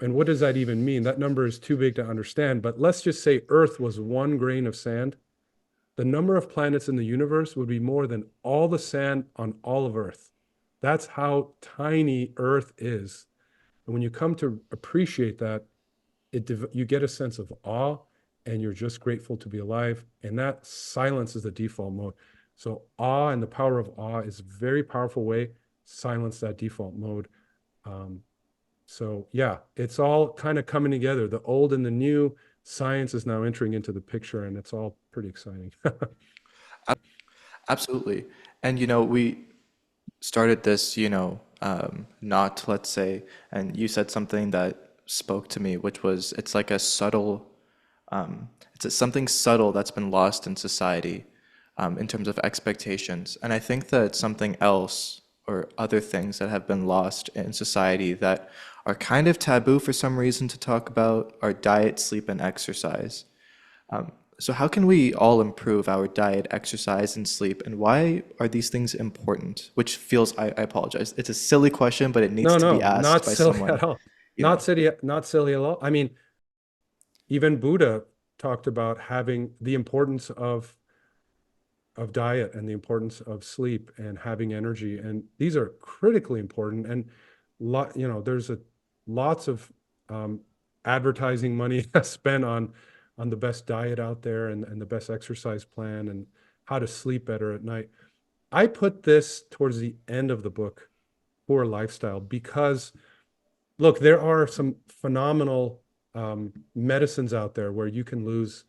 And what does that even mean? That number is too big to understand, but let's just say Earth was one grain of sand. The number of planets in the universe would be more than all the sand on all of Earth. That's how tiny Earth is. And when you come to appreciate that, you get a sense of awe, and you're just grateful to be alive. And that silence is the default mode. So awe and the power of awe is a very powerful way silence that default mode. So yeah, it's all kind of coming together. The old and the new science is now entering into the picture, and it's all pretty exciting. Absolutely. And we started this, not, let's say, and you said something that spoke to me, which was it's like a subtle, something subtle that's been lost in society, in terms of expectations. And I think that something else or other things that have been lost in society that are kind of taboo for some reason to talk about are diet, sleep, and exercise. So how can we all improve our diet, exercise, and sleep? And why are these things important? Which feels, I apologize. It's a silly question, but it needs No, to be no, not asked by silly someone, at all. you know. Not silly at all. I mean, even Buddha talked about having the importance of diet and the importance of sleep and having energy. And these are critically important. And there's lots of advertising money spent on on the best diet out there and the best exercise plan and how to sleep better at night. I put this towards the end of the book, Poor Lifestyle, because look, there are some phenomenal medicines out there where you can lose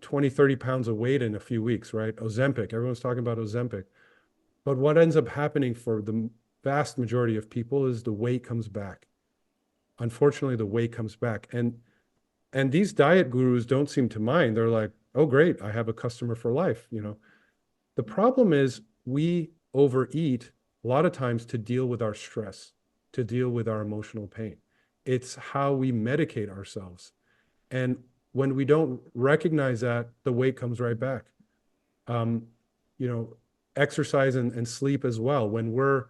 20, 30 pounds of weight in a few weeks, right? Ozempic, everyone's talking about Ozempic. But what ends up happening for the vast majority of people is the weight comes back. Unfortunately, the weight comes back. And these diet gurus don't seem to mind. They're like, oh, great, I have a customer for life, you know. The problem is we overeat a lot of times to deal with our stress, to deal with our emotional pain. It's how we medicate ourselves. And when we don't recognize that, the weight comes right back. Um, you know, exercise and sleep as well. When we're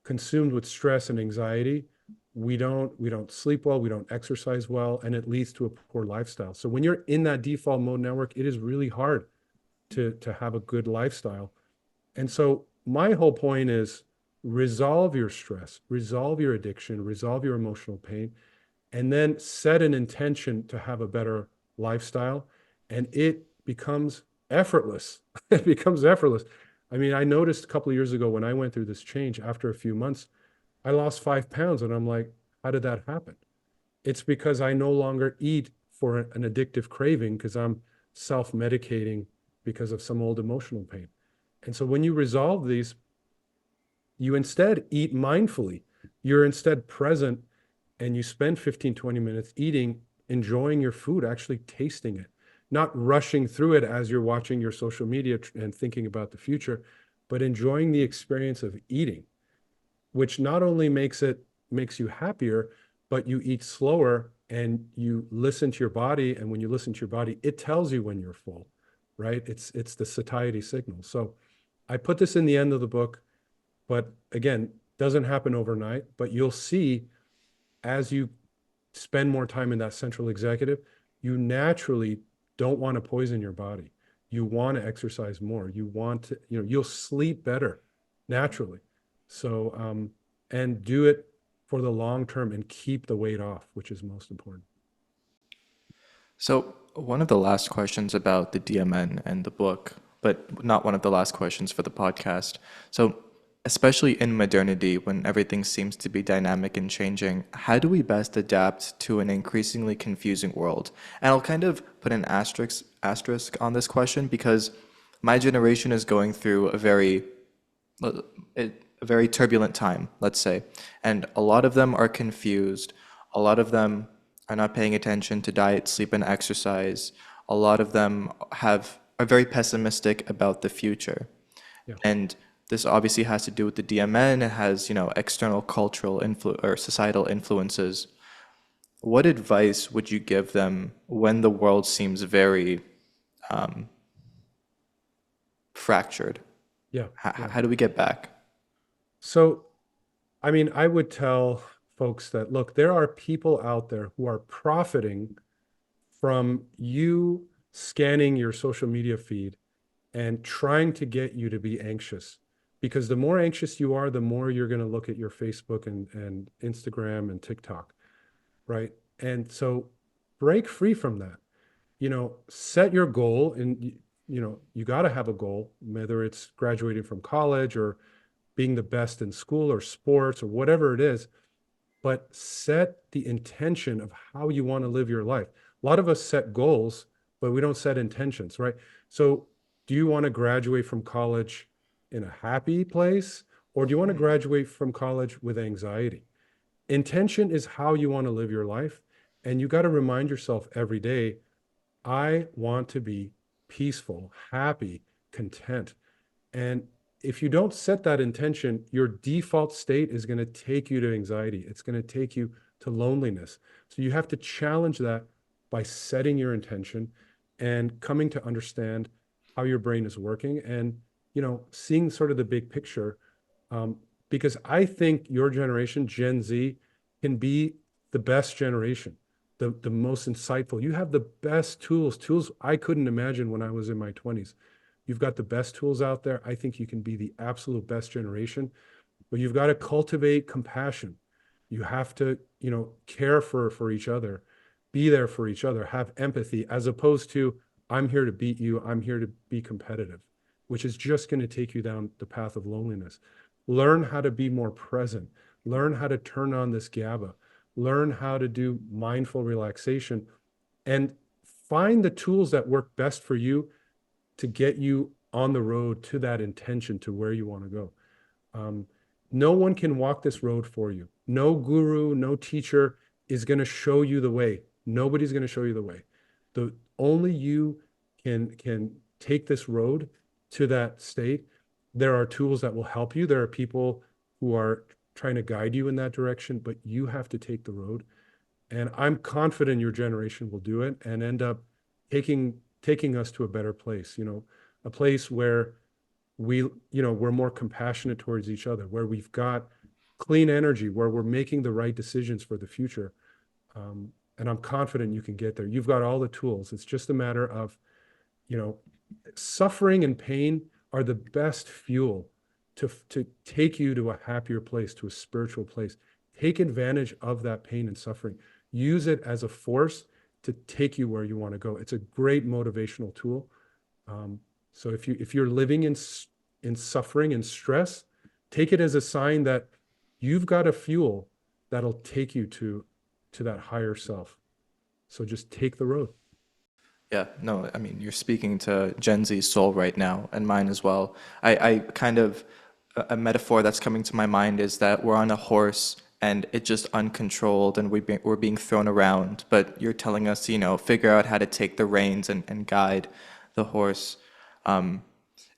consumed with stress and anxiety, we don't sleep well, we don't exercise well, and it leads to a poor lifestyle. So when you're in that default mode network, it is really hard to have a good lifestyle. And so my whole point is resolve your stress, resolve your addiction, resolve your emotional pain, and then set an intention to have a better lifestyle. And it becomes effortless. It becomes effortless. I mean, I noticed a couple of years ago when I went through this change, after a few months, I lost 5 pounds. And I'm like, how did that happen? It's because I no longer eat for an addictive craving because I'm self-medicating because of some old emotional pain. And so when you resolve these, you instead eat mindfully. You're instead present and you spend 15, 20 minutes eating, enjoying your food, actually tasting it, not rushing through it as you're watching your social media and thinking about the future, but enjoying the experience of eating, which not only makes you happier, but you eat slower and you listen to your body. And when you listen to your body, it tells you when you're full, right? It's the satiety signal. So I put this in the end of the book, but again, doesn't happen overnight, but you'll see as you spend more time in that central executive, you naturally don't want to poison your body. You want to exercise more. You want to, you'll sleep better naturally. So, and do it for the long term and keep the weight off, which is most important. So, one of the last questions about the DMN and the book, but not one of the last questions for the podcast. So, especially in modernity, when everything seems to be dynamic and changing, how do we best adapt to an increasingly confusing world? And I'll kind of put an asterisk on this question because my generation is going through a very turbulent time, let's say. And a lot of them are confused. A lot of them are not paying attention to diet, sleep, and exercise. A lot of them are very pessimistic about the future. Yeah. And this obviously has to do with the DMN. It has, external cultural or societal influences. What advice would you give them when the world seems very fractured? Yeah. How, Yeah. how do we get back? So, I mean, I would tell folks that, look, there are people out there who are profiting from you scanning your social media feed and trying to get you to be anxious. Because the more anxious you are, the more you're going to look at your Facebook and Instagram and TikTok, right? And so break free from that. Set your goal and you got to have a goal, whether it's graduating from college or being the best in school or sports or whatever it is, but set the intention of how you want to live your life. A lot of us set goals, but we don't set intentions, right? So, do you want to graduate from college in a happy place, or do you want to graduate from college with anxiety? Intention is how you want to live your life. And you got to remind yourself every day, I want to be peaceful, happy, content. And if you don't set that intention, your default state is going to take you to anxiety. It's going to take you to loneliness. So you have to challenge that by setting your intention and coming to understand how your brain is working and, seeing sort of the big picture. Um, because I think your generation, Gen Z, can be the best generation, the most insightful. You have the best tools I couldn't imagine when I was in my 20s. You've got the best tools out there. I think you can be the absolute best generation, but you've got to cultivate compassion. You have to, care for each other. be there for each other, have empathy, as opposed to, I'm here to beat you, I'm here to be competitive, which is just going to take you down the path of loneliness. Learn how to be more present. Learn how to turn on this GABA. Learn how to do mindful relaxation and find the tools that work best for you to get you on the road to that intention, to where you want to go. Um, no one can walk this road for you. No guru, no teacher is going to show you the way. Nobody's going to show you the way. The only you can take this road to that state. There are tools that will help you. There are people who are trying to guide you in that direction, but you have to take the road. And I'm confident your generation will do it and end up taking us to a better place, a place where we're more compassionate towards each other, where we've got clean energy, where we're making the right decisions for the future. And I'm confident you can get there. You've got all the tools. It's just a matter of, you know, suffering and pain are the best fuel to take you to a happier place, to a spiritual place. Take advantage of that pain and suffering. Use it as a force to take you where you want to go. It's a great motivational tool. So if you're living in suffering and stress, take it as a sign that you've got a fuel that'll take you to that higher self. So just take the road. Yeah, no, I mean, you're speaking to Gen Z's soul right now, and mine as well. I kind of, a metaphor that's coming to my mind is that we're on a horse and it's just uncontrolled and we're being thrown around, but you're telling us, figure out how to take the reins and guide the horse.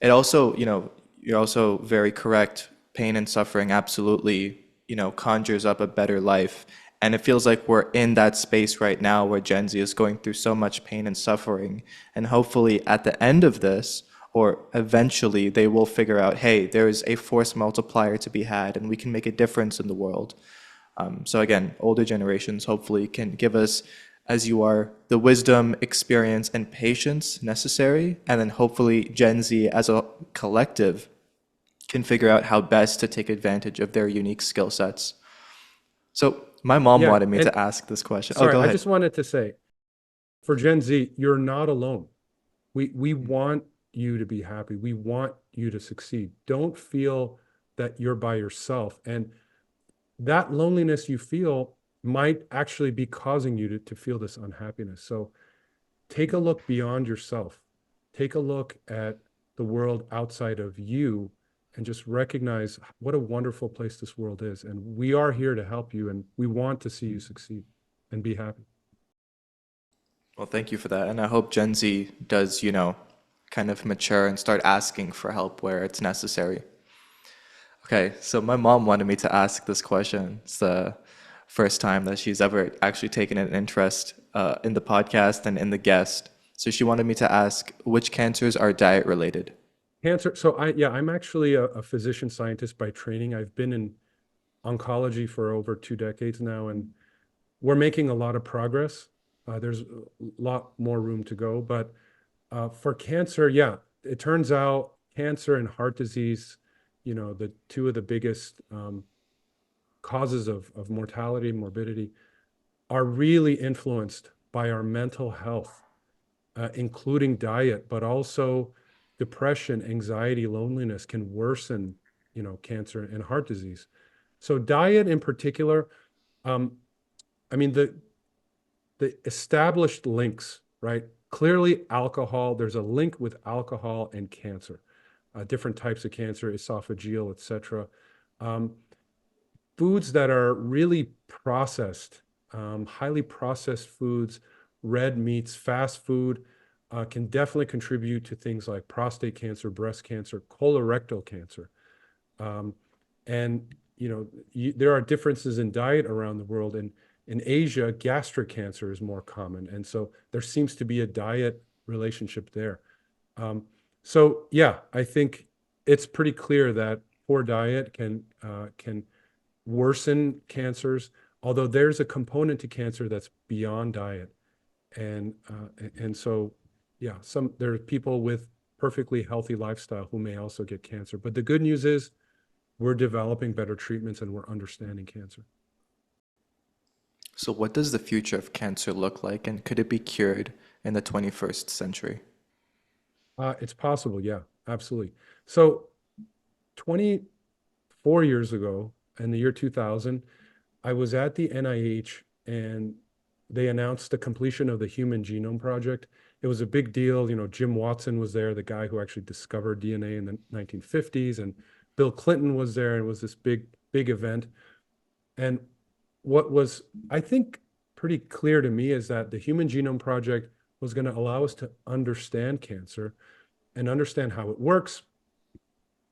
It also, you're also very correct. Pain and suffering absolutely, conjures up a better life. And it feels like we're in that space right now where Gen Z is going through so much pain and suffering. And hopefully at the end of this, or eventually, they will figure out, hey, there is a force multiplier to be had, and we can make a difference in the world. So again, older generations hopefully can give us, as you are, the wisdom, experience, and patience necessary. And then hopefully Gen Z as a collective can figure out how best to take advantage of their unique skill sets. So my mom Yeah. wanted me And to ask this question. Oh, sorry, go I ahead. just wanted to say, for Gen Z, you're not alone. We want you to be happy. We want you to succeed. Don't feel that you're by yourself. And that loneliness you feel might actually be causing you to feel this unhappiness. So take a look beyond yourself. Take a look at the world outside of you and just recognize what a wonderful place this world is. And we are here to help you, and we want to see you succeed and be happy. Well, thank you for that. And I hope Gen Z does, kind of mature and start asking for help where it's necessary. Okay, so my mom wanted me to ask this question. It's the first time that she's ever actually taken an interest in the podcast and in the guest. So she wanted me to ask which cancers are diet related. Cancer. So I'm actually a physician scientist by training. I've been in oncology for over 2 decades now, and we're making a lot of progress. There's a lot more room to go, but for cancer, yeah, it turns out cancer and heart disease, the two of the biggest causes of mortality and morbidity, are really influenced by our mental health, including diet, but also depression, anxiety, loneliness can worsen, cancer and heart disease. So diet in particular, um, I mean, the established links, right? Clearly, alcohol, there's a link with alcohol and cancer, different types of cancer, esophageal, etc. Um, Foods that are really processed, highly processed foods, red meats, fast food, can definitely contribute to things like prostate cancer, breast cancer, colorectal cancer. Um, and there are differences in diet around the world. And in Asia, gastric cancer is more common, and so there seems to be a diet relationship there. Um, so yeah, I think it's pretty clear that poor diet can worsen cancers. Although there's a component to cancer that's beyond diet, and so yeah, there are people with perfectly healthy lifestyle who may also get cancer. But the good news is we're developing better treatments and we're understanding cancer. So, what does the future of cancer look like, and could it be cured in the 21st century? It's possible, yeah, absolutely. So 24 years ago, in the year 2000, I was at the NIH and they announced the completion of the Human Genome Project. It was a big deal. You know, Jim Watson was there, the guy who actually discovered DNA in the 1950s, and Bill Clinton was there, and it was this big, big event. And what was, I think, pretty clear to me is that the Human Genome Project was going to allow us to understand cancer and understand how it works.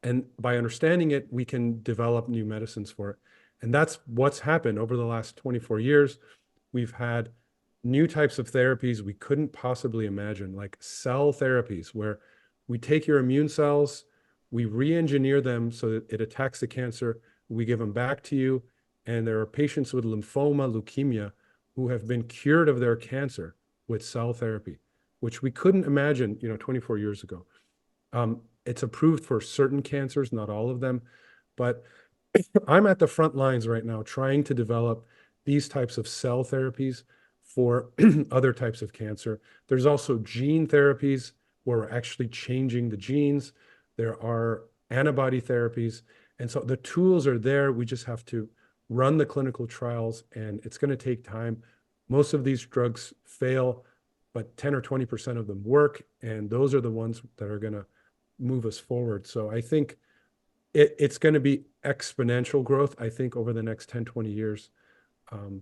And by understanding it, we can develop new medicines for it. And that's what's happened over the last 24 years. We've had new types of therapies we couldn't possibly imagine, like cell therapies, where we take your immune cells, we re-engineer them so that it attacks the cancer, we give them back to you. And there are patients with lymphoma, leukemia, who have been cured of their cancer with cell therapy, which we couldn't imagine, 24 years ago. It's approved for certain cancers, not all of them, but I'm at the front lines right now trying to develop these types of cell therapies for other types of cancer. There's also gene therapies where we're actually changing the genes. There are antibody therapies. And so the tools are there. We just have to run the clinical trials, and it's going to take time. Most of these drugs fail, but 10 or 20% of them work. And those are the ones that are going to move us forward. So I think it's going to be exponential growth, I think, over the next 10, 20 years. Um,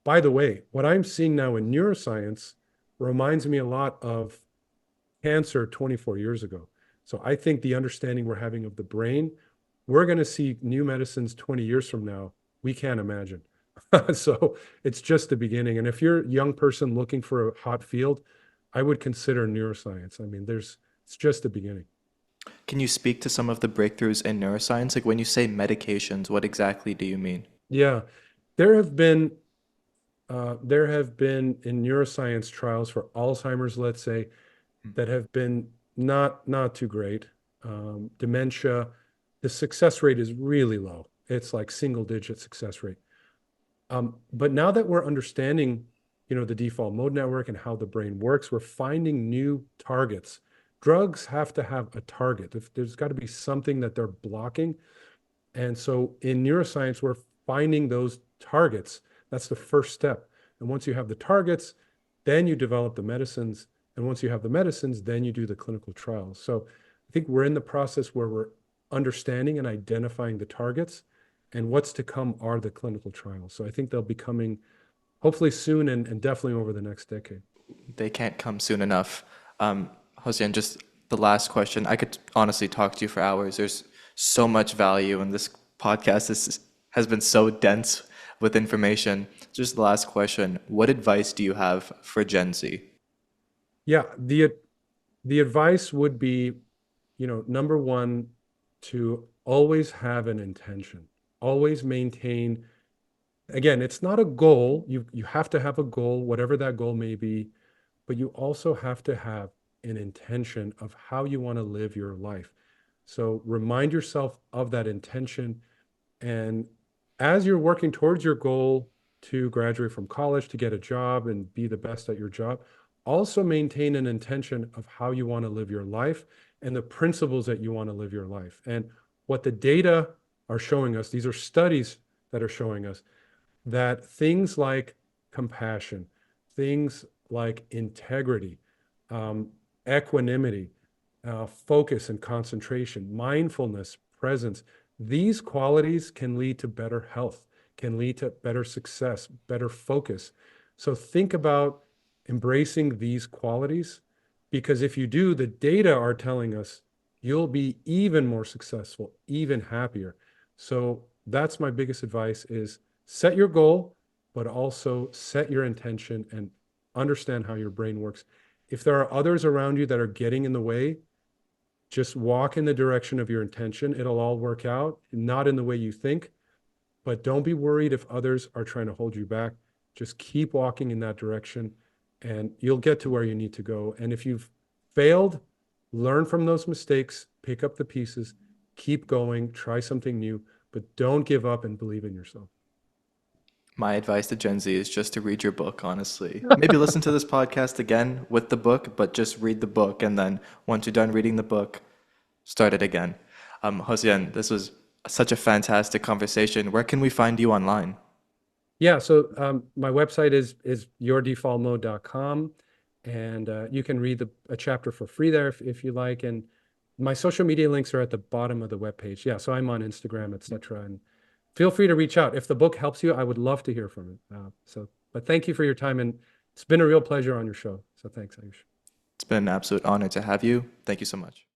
by the way, what I'm seeing now in neuroscience reminds me a lot of cancer 24 years ago. So I think the understanding we're having of the brain, we're going to see new medicines 20 years from now we can't imagine. So it's just the beginning. And if you're a young person looking for a hot field, I would consider neuroscience. I mean, it's just the beginning. Can you speak to some of the breakthroughs in neuroscience? Like when you say medications, what exactly do you mean? Yeah, there have been in neuroscience trials for Alzheimer's, let's say, that have been not too great. Dementia, the success rate is really low. It's like single digit success rate. But now that we're understanding, the default mode network and how the brain works, we're finding new targets. Drugs have to have a target. There's got to be something that they're blocking. And so in neuroscience, we're finding those targets. That's the first step. And once you have the targets, then you develop the medicines. And once you have the medicines, then you do the clinical trials. So I think we're in the process where we're understanding and identifying the targets. And what's to come are the clinical trials. So I think they'll be coming hopefully soon and definitely over the next decade. They can't come soon enough. Hosein, just the last question. I could honestly talk to you for hours. There's so much value, and this podcast has been so dense with information. Just the last question. What advice do you have for Gen Z? Yeah, the advice would be, number one, to always have an intention, always maintain. Again, it's not a goal. You have to have a goal, whatever that goal may be, but you also have to have an intention of how you want to live your life. So remind yourself of that intention. And as you're working towards your goal to graduate from college, to get a job and be the best at your job, also maintain an intention of how you want to live your life and the principles that you want to live your life. And what the data are showing us, these are studies that are showing us that things like compassion, things like integrity, um, equanimity, focus and concentration, mindfulness, presence, these qualities can lead to better health, can lead to better success, better focus. So think about embracing these qualities, because if you do, the data are telling us you'll be even more successful, even happier. So that's my biggest advice is set your goal, but also set your intention and understand how your brain works. If there are others around you that are getting in the way, just walk in the direction of your intention. It'll all work out, not in the way you think, but don't be worried if others are trying to hold you back. Just keep walking in that direction and you'll get to where you need to go. And if you've failed, learn from those mistakes, pick up the pieces, keep going, try something new, but don't give up and believe in yourself. My advice to Gen Z is just to read your book, honestly. Maybe listen to this podcast again with the book, but just read the book. And then once you're done reading the book, start it again. Hossein, this was such a fantastic conversation. Where can we find you online? Yeah, so my website is yourdefaultmode.com, and you can read a chapter for free there if you like. And my social media links are at the bottom of the webpage. Yeah, so I'm on Instagram, etc. And feel free to reach out. If the book helps you, I would love to hear from it. But thank you for your time, and it's been a real pleasure on your show. So thanks, Ayush. It's been an absolute honor to have you. Thank you so much.